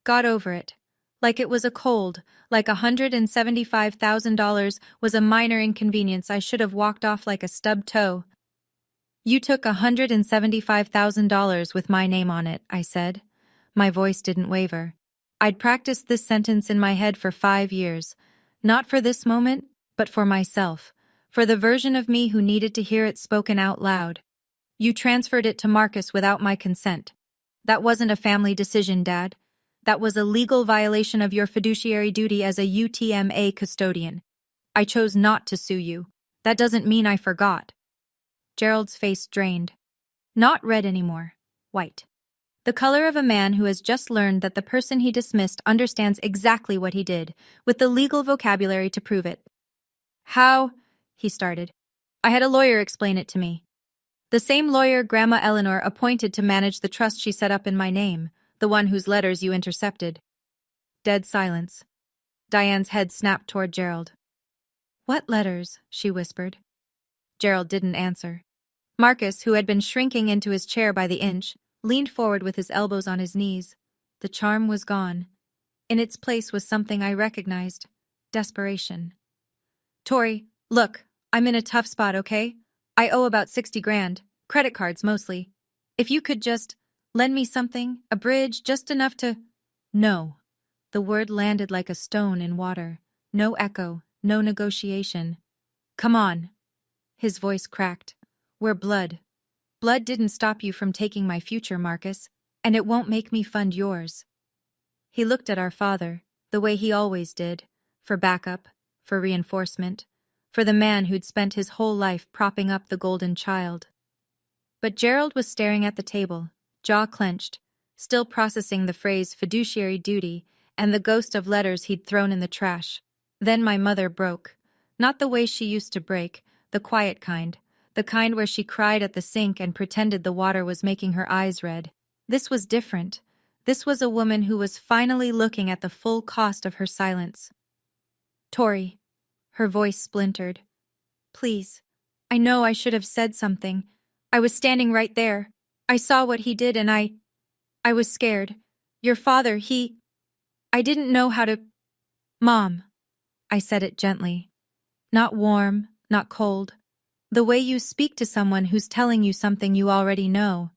Got over it. Like it was a cold, like $175,000 was a minor inconvenience I should have walked off like a stubbed toe. You took $175,000 with my name on it, I said. My voice didn't waver. I'd practiced this sentence in my head for 5 years. Not for this moment, but for myself. For the version of me who needed to hear it spoken out loud. You transferred it to Marcus without my consent. That wasn't a family decision, Dad. That was a legal violation of your fiduciary duty as a UTMA custodian. I chose not to sue you. That doesn't mean I forgot. Gerald's face drained. Not red anymore. White. The color of a man who has just learned that the person he dismissed understands exactly what he did, with the legal vocabulary to prove it. How? He started. I had a lawyer explain it to me. The same lawyer Grandma Eleanor appointed to manage the trust she set up in my name, the one whose letters you intercepted. Dead silence. Diane's head snapped toward Gerald. What letters? She whispered. Gerald didn't answer. Marcus, who had been shrinking into his chair by the inch, leaned forward with his elbows on his knees. The charm was gone. In its place was something I recognized. Desperation. Tori, look, I'm in a tough spot, okay? I owe about 60 grand. Credit cards, mostly. If you could just lend me something, a bridge, just enough to… No. The word landed like a stone in water. No echo, no negotiation. Come on. His voice cracked. We're blood. Blood didn't stop you from taking my future, Marcus, and it won't make me fund yours. He looked at our father, the way he always did, for backup, for reinforcement, for the man who'd spent his whole life propping up the golden child. But Gerald was staring at the table, jaw clenched, still processing the phrase fiduciary duty and the ghost of letters he'd thrown in the trash. Then my mother broke. Not the way she used to break, the quiet kind, the kind where she cried at the sink and pretended the water was making her eyes red. This was different. This was a woman who was finally looking at the full cost of her silence. Tori. Her voice splintered. Please. I know I should have said something. I was standing right there. I saw what he did and I was scared. Your father, I didn't know how to… Mom. I said it gently. Not warm, not cold. The way you speak to someone who's telling you something you already know.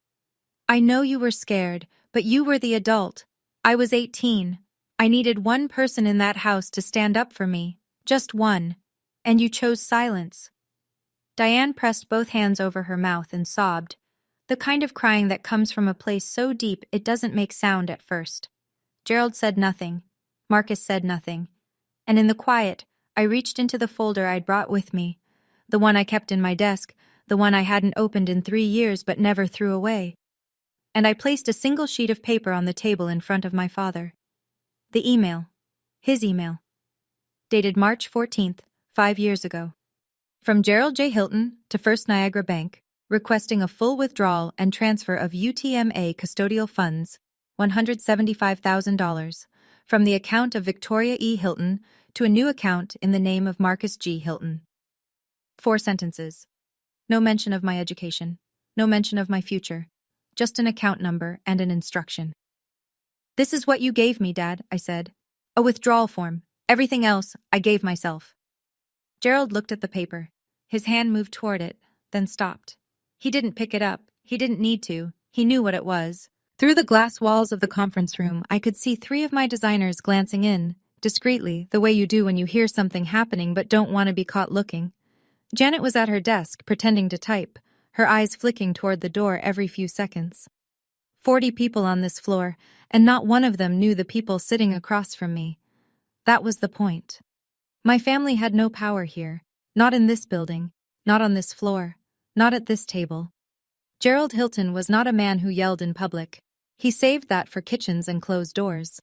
I know you were scared, but you were the adult. I was 18. I needed one person in that house to stand up for me. Just one. And you chose silence. Diane pressed both hands over her mouth and sobbed, the kind of crying that comes from a place so deep it doesn't make sound at first. Gerald said nothing. Marcus said nothing. And in the quiet, I reached into the folder I'd brought with me, the one I kept in my desk, the one I hadn't opened in 3 years but never threw away. And I placed a single sheet of paper on the table in front of my father. The email. His email. Dated March 14th, 5 years ago. From Gerald J. Hilton to First Niagara Bank, requesting a full withdrawal and transfer of UTMA custodial funds, $175,000, from the account of Victoria E. Hilton to a new account in the name of Marcus G. Hilton. 4 sentences. No mention of my education. No mention of my future. Just an account number and an instruction. This is what you gave me, Dad, I said. A withdrawal form. Everything else, I gave myself. Gerald looked at the paper. His hand moved toward it, then stopped. He didn't pick it up. He didn't need to. He knew what it was. Through the glass walls of the conference room, I could see 3 of my designers glancing in, discreetly, the way you do when you hear something happening but don't want to be caught looking. Janet was at her desk, pretending to type, her eyes flicking toward the door every few seconds. 40 people on this floor, and not one of them knew the people sitting across from me. That was the point. My family had no power here, not in this building, not on this floor, not at this table. Gerald Hilton was not a man who yelled in public. He saved that for kitchens and closed doors.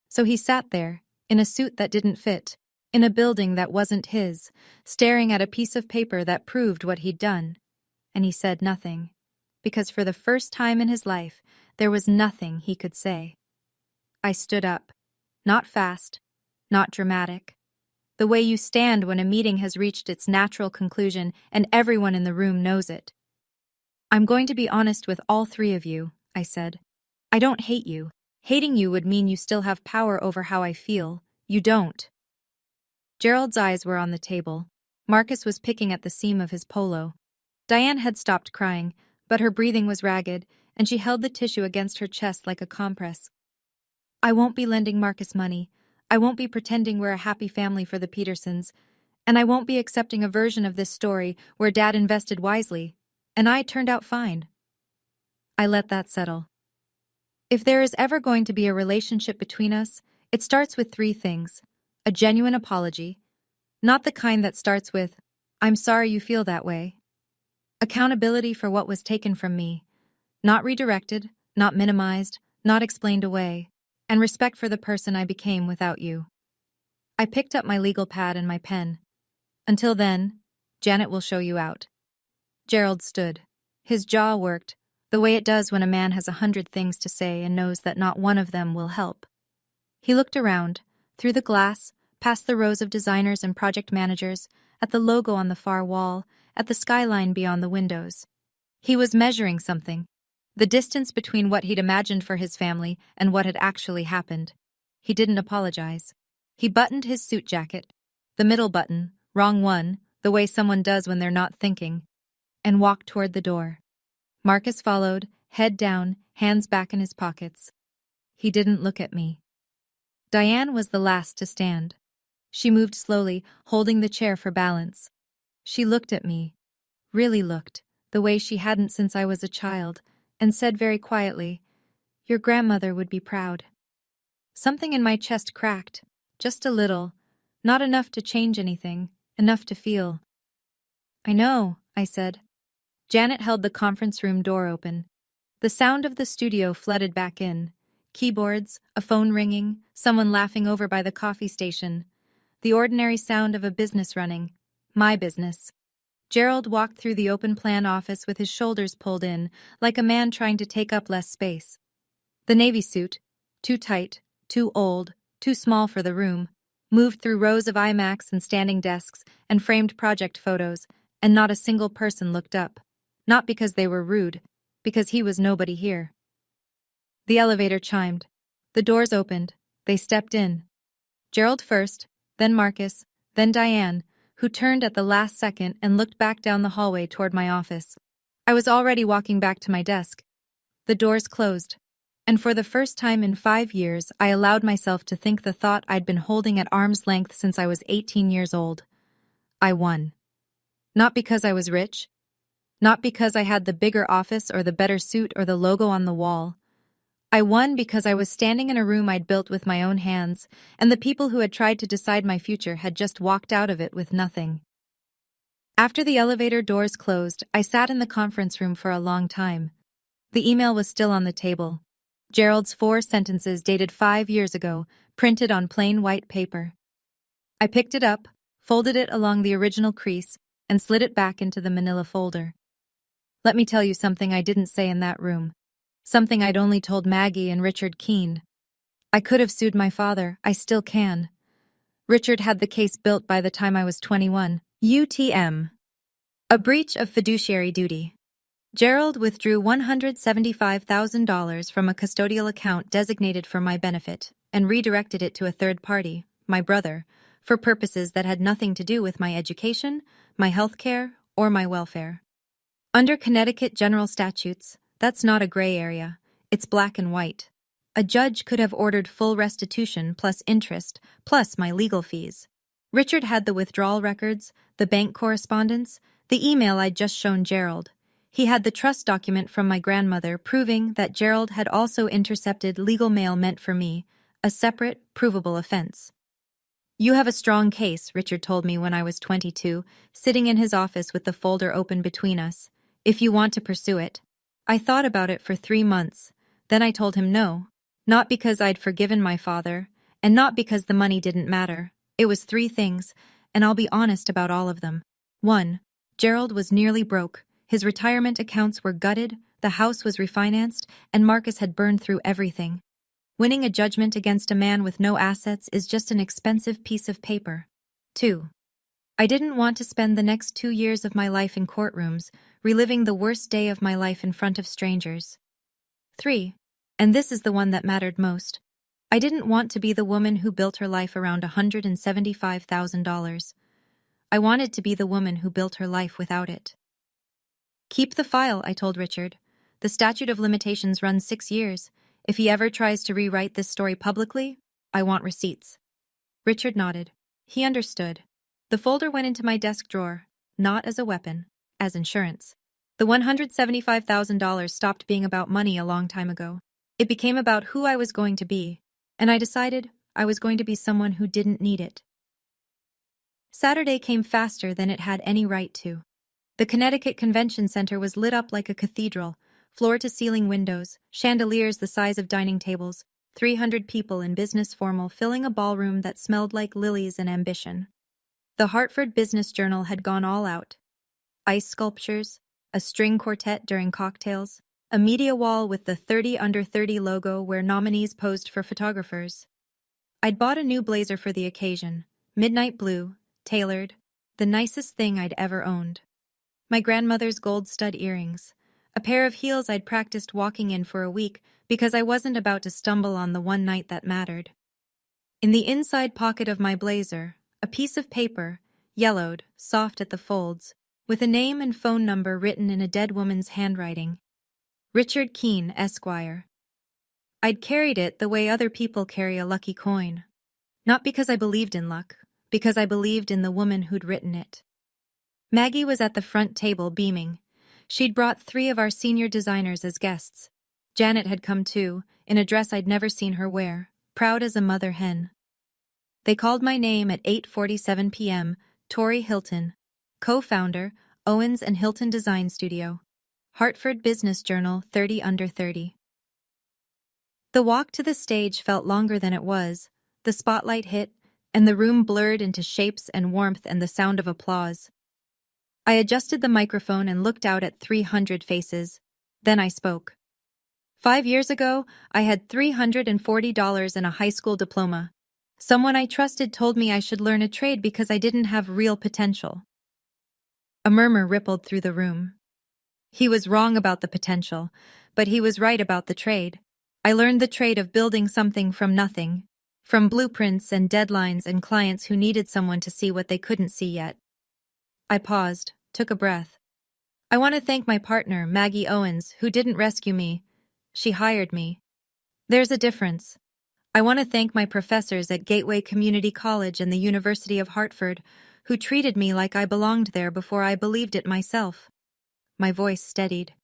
So he sat there, in a suit that didn't fit, in a building that wasn't his, staring at a piece of paper that proved what he'd done. And he said nothing, because for the first time in his life, there was nothing he could say. I stood up. Not fast, not dramatic. The way you stand when a meeting has reached its natural conclusion and everyone in the room knows it. I'm going to be honest with all 3 of you, I said. I don't hate you. Hating you would mean you still have power over how I feel. You don't. Gerald's eyes were on the table. Marcus was picking at the seam of his polo. Diane had stopped crying, but her breathing was ragged, and she held the tissue against her chest like a compress. I won't be lending Marcus money. I won't be pretending we're a happy family for the Petersons. And I won't be accepting a version of this story where Dad invested wisely, and I turned out fine. I let that settle. If there is ever going to be a relationship between us, it starts with 3 things. A genuine apology, not the kind that starts with, I'm sorry you feel that way. Accountability for what was taken from me, not redirected, not minimized, not explained away, and respect for the person I became without you. I picked up my legal pad and my pen. Until then, Janet will show you out. Gerald stood. His jaw worked, the way it does when a man has 100 things to say and knows that not one of them will help. He looked around, through the glass, past the rows of designers and project managers, at the logo on the far wall, at the skyline beyond the windows. He was measuring something. The distance between what he'd imagined for his family and what had actually happened. He didn't apologize. He buttoned his suit jacket, the middle button, wrong one, the way someone does when they're not thinking, and walked toward the door. Marcus followed, head down, hands back in his pockets. He didn't look at me. Diane was the last to stand. She moved slowly, holding the chair for balance. She looked at me, really looked, the way she hadn't since I was a child, and said very quietly, "Your grandmother would be proud." Something in my chest cracked, just a little, not enough to change anything, enough to feel. "I know," I said. Janet held the conference room door open. The sound of the studio flooded back in. Keyboards, a phone ringing, someone laughing over by the coffee station. The ordinary sound of a business running. My business. Gerald walked through the open-plan office with his shoulders pulled in, like a man trying to take up less space. The navy suit, too tight, too old, too small for the room, moved through rows of iMacs and standing desks and framed project photos, and not a single person looked up. Not because they were rude, because he was nobody here. The elevator chimed. The doors opened. They stepped in. Gerald first, then Marcus, then Diane, who turned at the last second and looked back down the hallway toward my office. I was already walking back to my desk. The doors closed. And for the first time in 5 years, I allowed myself to think the thought I'd been holding at arm's length since I was 18 years old. I won. Not because I was rich. Not because I had the bigger office or the better suit or the logo on the wall. I won because I was standing in a room I'd built with my own hands, and the people who had tried to decide my future had just walked out of it with nothing. After the elevator doors closed, I sat in the conference room for a long time. The email was still on the table. Gerald's 4 sentences dated 5 years ago, printed on plain white paper. I picked it up, folded it along the original crease, and slid it back into the manila folder. Let me tell you something I didn't say in that room. Something I'd only told Maggie and Richard Keene. I could have sued my father, I still can. Richard had the case built by the time I was 21. UTM. A breach of fiduciary duty. Gerald withdrew $175,000 from a custodial account designated for my benefit and redirected it to a third party, my brother, for purposes that had nothing to do with my education, my health care, or my welfare. Under Connecticut general statutes, that's not a gray area, it's black and white. A judge could have ordered full restitution plus interest, plus my legal fees. Richard had the withdrawal records, the bank correspondence, the email I'd just shown Gerald. He had the trust document from my grandmother proving that Gerald had also intercepted legal mail meant for me, a separate, provable offense. "You have a strong case," Richard told me when I was 22, sitting in his office with the folder open between us, "if you want to pursue it." I thought about it for 3 months. Then I told him no. Not because I'd forgiven my father, and not because the money didn't matter. It was 3 things, and I'll be honest about all of them. 1. Gerald was nearly broke. His retirement accounts were gutted, the house was refinanced, and Marcus had burned through everything. Winning a judgment against a man with no assets is just an expensive piece of paper. 2. I didn't want to spend the next 2 years of my life in courtrooms, reliving the worst day of my life in front of strangers. 3. And this is the one that mattered most. I didn't want to be the woman who built her life around $175,000. I wanted to be the woman who built her life without it. "Keep the file," I told Richard. "The statute of limitations runs 6 years. If he ever tries to rewrite this story publicly, I want receipts." Richard nodded. He understood. The folder went into my desk drawer, not as a weapon, as insurance. The $175,000 stopped being about money a long time ago. It became about who I was going to be, and I decided I was going to be someone who didn't need it. Saturday came faster than it had any right to. The Connecticut Convention Center was lit up like a cathedral, floor-to-ceiling windows, chandeliers the size of dining tables, 300 people in business formal filling a ballroom that smelled like lilies and ambition. The Hartford Business Journal had gone all out. Ice sculptures, a string quartet during cocktails, a media wall with the 30 under 30 logo where nominees posed for photographers. I'd bought a new blazer for the occasion, midnight blue, tailored, the nicest thing I'd ever owned. My grandmother's gold stud earrings, A pair of heels I'd practiced walking in for a week because I wasn't about to stumble on the one night that mattered. In the inside pocket of my blazer, a piece of paper, yellowed, soft at the folds, with a name and phone number written in a dead woman's handwriting. Richard Keene, Esquire. I'd carried it the way other people carry a lucky coin. Not because I believed in luck, because I believed in the woman who'd written it. Maggie was at the front table beaming. She'd brought 3 of our senior designers as guests. Janet had come too, in a dress I'd never seen her wear, proud as a mother hen. They called my name at 8:47 p.m., Tori Hilton, co-founder, Owens and Hilton Design Studio, Hartford Business Journal, 30 under 30. The walk to the stage felt longer than it was. The spotlight hit, and the room blurred into shapes and warmth and the sound of applause. I adjusted the microphone and looked out at 300 faces. Then I spoke. 5 years ago, I had $340 and a high school diploma. Someone I trusted told me I should learn a trade because I didn't have real potential. A murmur rippled through the room. He was wrong about the potential, but he was right about the trade. I learned the trade of building something from nothing, from blueprints and deadlines and clients who needed someone to see what they couldn't see yet. I paused, took a breath. I want to thank my partner, Maggie Owens, who didn't rescue me. She hired me. There's a difference. I want to thank my professors at Gateway Community College and the University of Hartford, who treated me like I belonged there before I believed it myself. My voice steadied.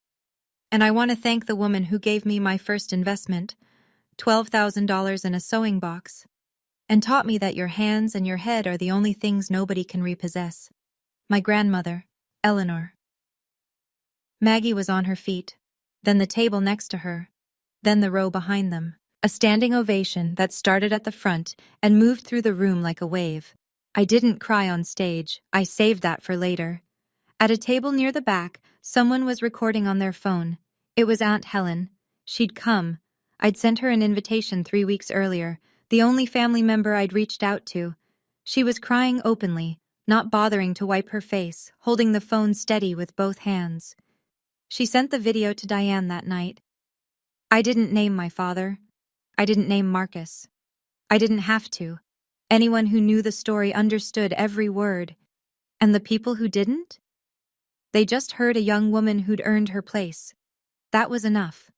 And I want to thank the woman who gave me my first investment, $12,000 in a sewing box, and taught me that your hands and your head are the only things nobody can repossess. My grandmother, Eleanor. Maggie was on her feet, then the table next to her, then the row behind them. A standing ovation that started at the front and moved through the room like a wave. I didn't cry on stage, I saved that for later. At a table near the back, someone was recording on their phone. It was Aunt Helen. She'd come. I'd sent her an invitation 3 weeks earlier, the only family member I'd reached out to. She was crying openly, not bothering to wipe her face, holding the phone steady with both hands. She sent the video to Diane that night. I didn't name my father. I didn't name Marcus. I didn't have to. Anyone who knew the story understood every word. And the people who didn't? They just heard a young woman who'd earned her place. That was enough.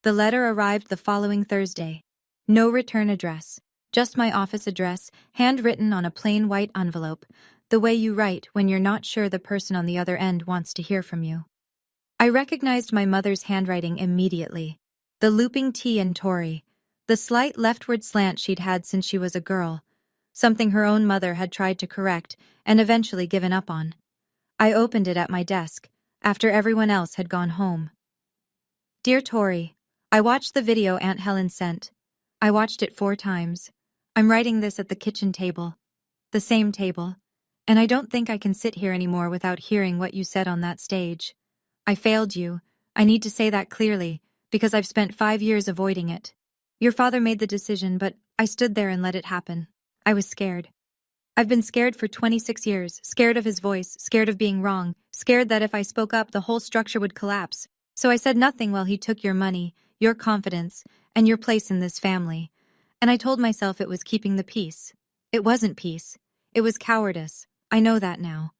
The letter arrived the following Thursday. No return address. Just my office address, handwritten on a plain white envelope, the way you write when you're not sure the person on the other end wants to hear from you. I recognized my mother's handwriting immediately. The looping T in Tori. The slight leftward slant she'd had since she was a girl, something her own mother had tried to correct and eventually given up on. I opened it at my desk, after everyone else had gone home. Dear Tori, I watched the video Aunt Helen sent. I watched it 4 times. I'm writing this at the kitchen table. The same table. And I don't think I can sit here anymore without hearing what you said on that stage. I failed you. I need to say that clearly, because I've spent 5 years avoiding it. Your father made the decision, but I stood there and let it happen. I was scared. I've been scared for 26 years, scared of his voice, scared of being wrong, scared that if I spoke up, the whole structure would collapse. So I said nothing while he took your money, your confidence, and your place in this family. And I told myself it was keeping the peace. It wasn't peace. It was cowardice. I know that now.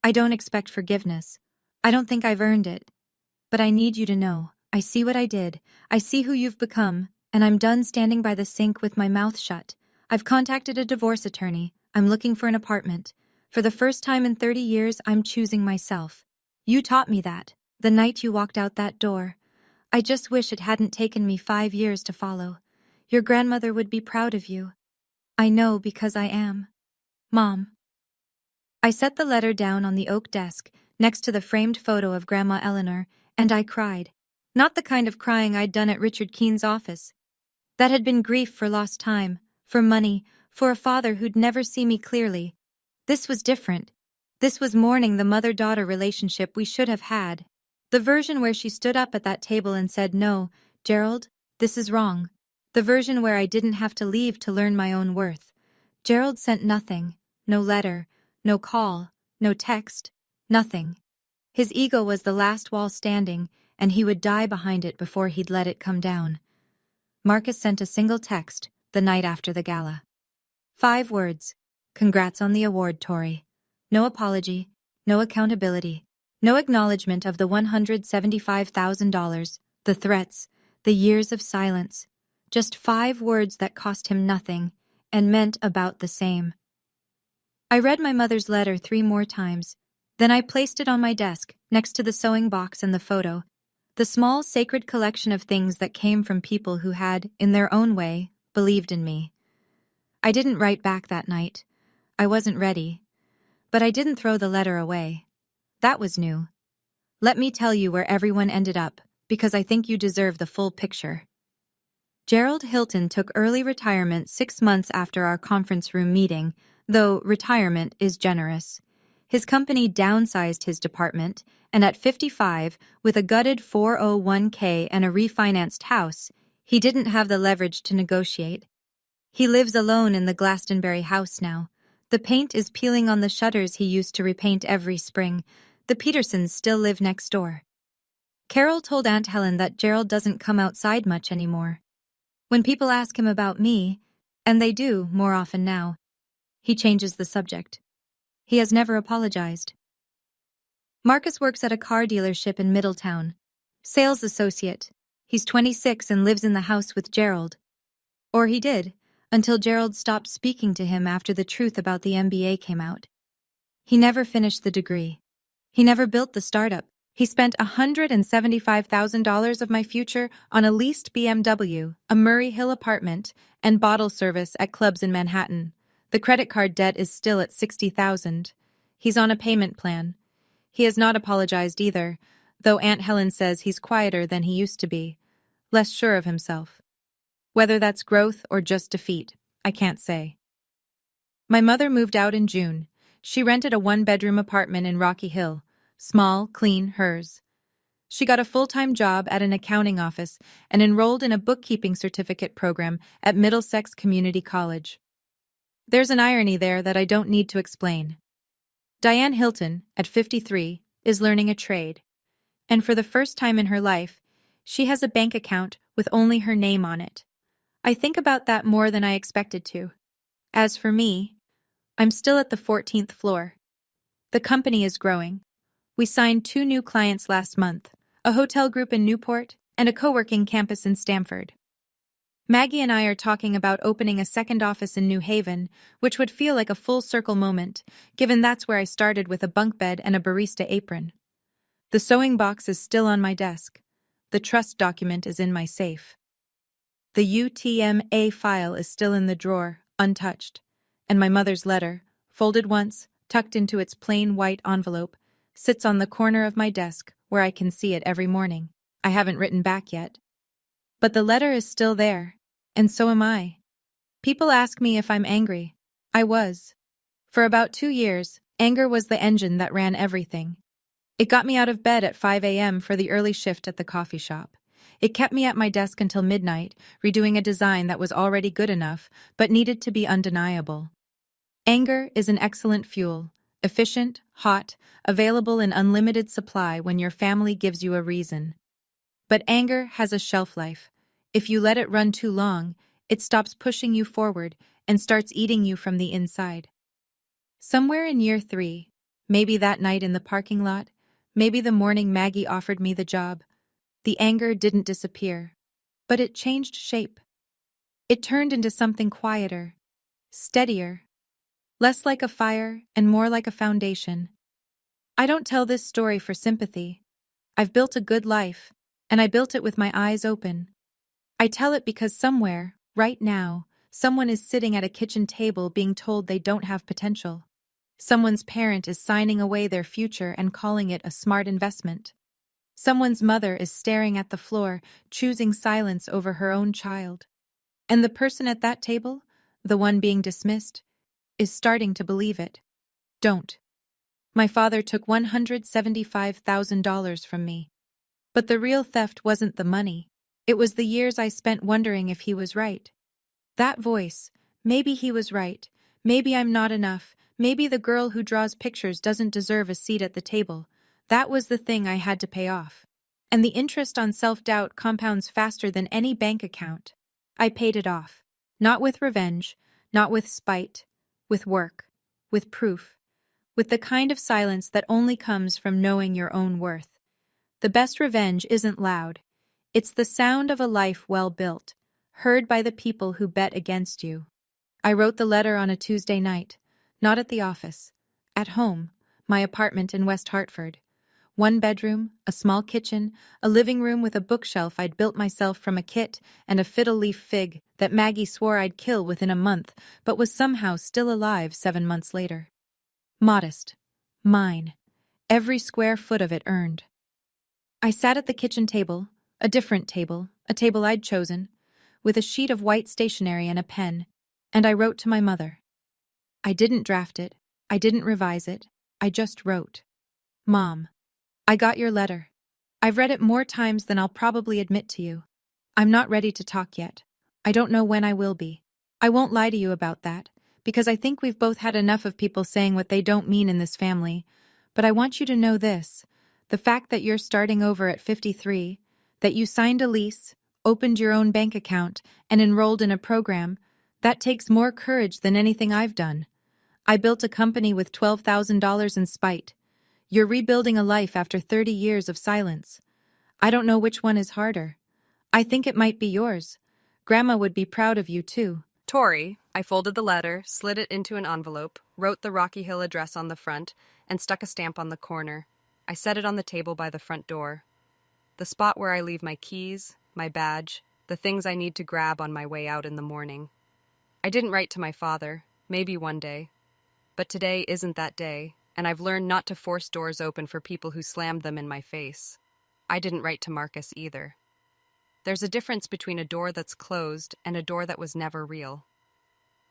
I don't expect forgiveness. I don't think I've earned it. But I need you to know, I see what I did. I see who you've become. And I'm done standing by the sink with my mouth shut. I've contacted a divorce attorney. I'm looking for an apartment. For the first time in 30 years, I'm choosing myself. You taught me that, the night you walked out that door. I just wish it hadn't taken me 5 years to follow. Your grandmother would be proud of you. I know because I am. Mom. I set the letter down on the oak desk, next to the framed photo of Grandma Eleanor, and I cried. Not the kind of crying I'd done at Richard Keene's office. That had been grief for lost time, for money, for a father who'd never see me clearly. This was different. This was mourning the mother-daughter relationship we should have had. The version where she stood up at that table and said, "No, Gerald, this is wrong." The version where I didn't have to leave to learn my own worth. Gerald sent nothing. No letter, no call, no text, nothing. His ego was the last wall standing, and he would die behind it before he'd let it come down. Marcus sent a single text the night after the gala. 5 words. Congrats on the award, Tori. No apology, no accountability, no acknowledgement of the $175,000, the threats, the years of silence. Just 5 words that cost him nothing and meant about the same. I read my mother's letter 3 more times. Then I placed it on my desk, next to the sewing box and the photo, the small sacred collection of things that came from people who had, in their own way, believed in me. I didn't write back that night. I wasn't ready. But I didn't throw the letter away. That was new. Let me tell you where everyone ended up, because I think you deserve the full picture. Gerald Hilton took early retirement 6 months after our conference room meeting, though retirement is generous. His company downsized his department, and at 55, with a gutted 401k and a refinanced house, he didn't have the leverage to negotiate. He lives alone in the Glastonbury house now. The paint is peeling on the shutters he used to repaint every spring. The Petersons still live next door. Carol told Aunt Helen that Gerald doesn't come outside much anymore. When people ask him about me, and they do more often now, he changes the subject. He has never apologized. Marcus works at a car dealership in Middletown. Sales associate. He's 26 and lives in the house with Gerald. Or he did, until Gerald stopped speaking to him after the truth about the MBA came out. He never finished the degree. He never built the startup. He spent $175,000 of my future on a leased BMW, a Murray Hill apartment, and bottle service at clubs in Manhattan. The credit card debt is still at $60,000. He's on a payment plan. He has not apologized either, though Aunt Helen says he's quieter than he used to be, less sure of himself. Whether that's growth or just defeat, I can't say. My mother moved out in June. She rented a 1-bedroom apartment in Rocky Hill. Small, clean, hers. She got a full-time job at an accounting office and enrolled in a bookkeeping certificate program at Middlesex Community College. There's an irony there that I don't need to explain. Diane Hilton, at 53, is learning a trade. And for the first time in her life, she has a bank account with only her name on it. I think about that more than I expected to. As for me, I'm still at the 14th floor. The company is growing. We signed 2 new clients last month, a hotel group in Newport and a co-working campus in Stamford. Maggie and I are talking about opening a second office in New Haven, which would feel like a full-circle moment, given that's where I started with a bunk bed and a barista apron. The sewing box is still on my desk. The trust document is in my safe. The UTMA file is still in the drawer, untouched, and my mother's letter, folded once, tucked into its plain white envelope, sits on the corner of my desk where I can see it every morning. I haven't written back yet. But the letter is still there, and so am I. People ask me if I'm angry. I was. For about 2 years, anger was the engine that ran everything. It got me out of bed at 5 a.m. for the early shift at the coffee shop. It kept me at my desk until midnight, redoing a design that was already good enough, but needed to be undeniable. Anger is an excellent fuel, efficient, hot, available in unlimited supply when your family gives you a reason. But anger has a shelf life. If you let it run too long, it stops pushing you forward and starts eating you from the inside. Somewhere in year 3, maybe that night in the parking lot, maybe the morning Maggie offered me the job, the anger didn't disappear, but it changed shape. It turned into something quieter, steadier, less like a fire and more like a foundation. I don't tell this story for sympathy. I've built a good life, and I built it with my eyes open. I tell it because somewhere, right now, someone is sitting at a kitchen table being told they don't have potential. Someone's parent is signing away their future and calling it a smart investment. Someone's mother is staring at the floor, choosing silence over her own child. And the person at that table, the one being dismissed, is starting to believe it. Don't. My father took $175,000 from me. But the real theft wasn't the money. It was the years I spent wondering if he was right. That voice, maybe he was right, maybe I'm not enough, maybe the girl who draws pictures doesn't deserve a seat at the table, that was the thing I had to pay off. And the interest on self-doubt compounds faster than any bank account. I paid it off. Not with revenge, not with spite, with work, with proof, with the kind of silence that only comes from knowing your own worth. The best revenge isn't loud. It's the sound of a life well built, heard by the people who bet against you. I wrote the letter on a Tuesday night, not at the office, at home, my apartment in West Hartford. One bedroom, a small kitchen, a living room with a bookshelf I'd built myself from a kit and a fiddle-leaf fig that Maggie swore I'd kill within a month, but was somehow still alive 7 months later. Modest. Mine. Every square foot of it earned. I sat at the kitchen table, a different table, a table I'd chosen, with a sheet of white stationery and a pen, and I wrote to my mother. I didn't draft it, I didn't revise it, I just wrote. Mom, I got your letter. I've read it more times than I'll probably admit to you. I'm not ready to talk yet. I don't know when I will be. I won't lie to you about that, because I think we've both had enough of people saying what they don't mean in this family. But I want you to know this. The fact that you're starting over at 53, that you signed a lease, opened your own bank account, and enrolled in a program, that takes more courage than anything I've done. I built a company with $12,000 in spite. You're rebuilding a life after 30 years of silence. I don't know which one is harder. I think it might be yours. Grandma would be proud of you, too. Tori, I folded the letter, slid it into an envelope, wrote the Rocky Hill address on the front, and stuck a stamp on the corner. I set it on the table by the front door. The spot where I leave my keys, my badge, the things I need to grab on my way out in the morning. I didn't write to my father, maybe one day. But today isn't that day, and I've learned not to force doors open for people who slammed them in my face. I didn't write to Marcus either. There's a difference between a door that's closed and a door that was never real.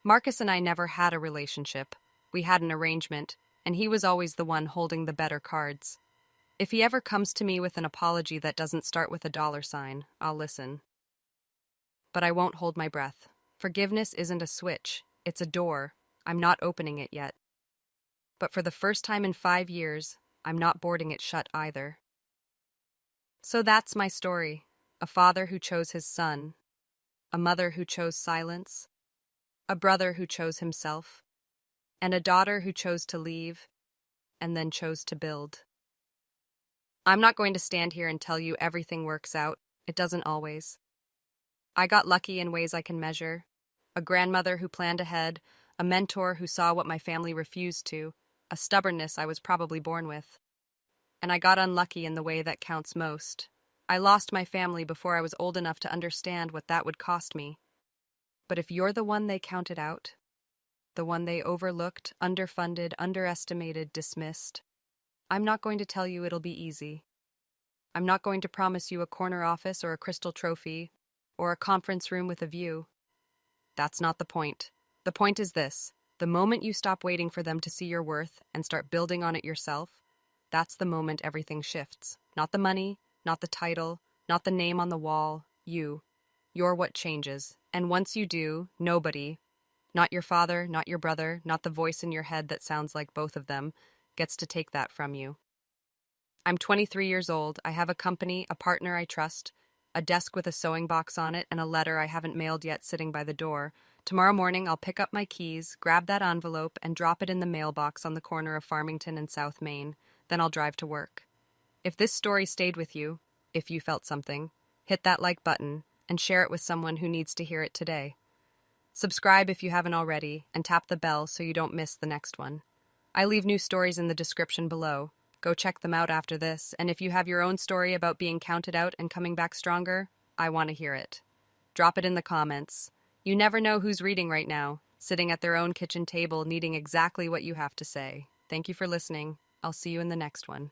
Marcus and I never had a relationship. We had an arrangement, and he was always the one holding the better cards. If he ever comes to me with an apology that doesn't start with a $sign, I'll listen. But I won't hold my breath. Forgiveness isn't a switch, it's a door. I'm not opening it yet. But for the first time in 5 years, I'm not boarding it shut either. So that's my story. A father who chose his son. A mother who chose silence. A brother who chose himself. And a daughter who chose to leave, and then chose to build. I'm not going to stand here and tell you everything works out. It doesn't always. I got lucky in ways I can measure. A grandmother who planned ahead, a mentor who saw what my family refused to, a stubbornness I was probably born with. And I got unlucky in the way that counts most. I lost my family before I was old enough to understand what that would cost me. But if you're the one they counted out, the one they overlooked, underfunded, underestimated, dismissed, I'm not going to tell you it'll be easy. I'm not going to promise you a corner office or a crystal trophy or a conference room with a view. That's not the point. The point is this. The moment you stop waiting for them to see your worth and start building on it yourself, that's the moment everything shifts. Not the money, not the title, not the name on the wall, you. You're what changes. And once you do, nobody, not your father, not your brother, not the voice in your head that sounds like both of them, gets to take that from you. I'm 23 years old. I have a company, a partner I trust, a desk with a sewing box on it, and a letter I haven't mailed yet sitting by the door. Tomorrow morning, I'll pick up my keys, grab that envelope, and drop it in the mailbox on the corner of Farmington and South Main. Then I'll drive to work. If this story stayed with you, if you felt something, hit that like button and share it with someone who needs to hear it today. Subscribe if you haven't already, and tap the bell so you don't miss the next one. I leave new stories in the description below. Go check them out after this, and if you have your own story about being counted out and coming back stronger, I want to hear it. Drop it in the comments. You never know who's reading right now, sitting at their own kitchen table needing exactly what you have to say. Thank you for listening. I'll see you in the next one.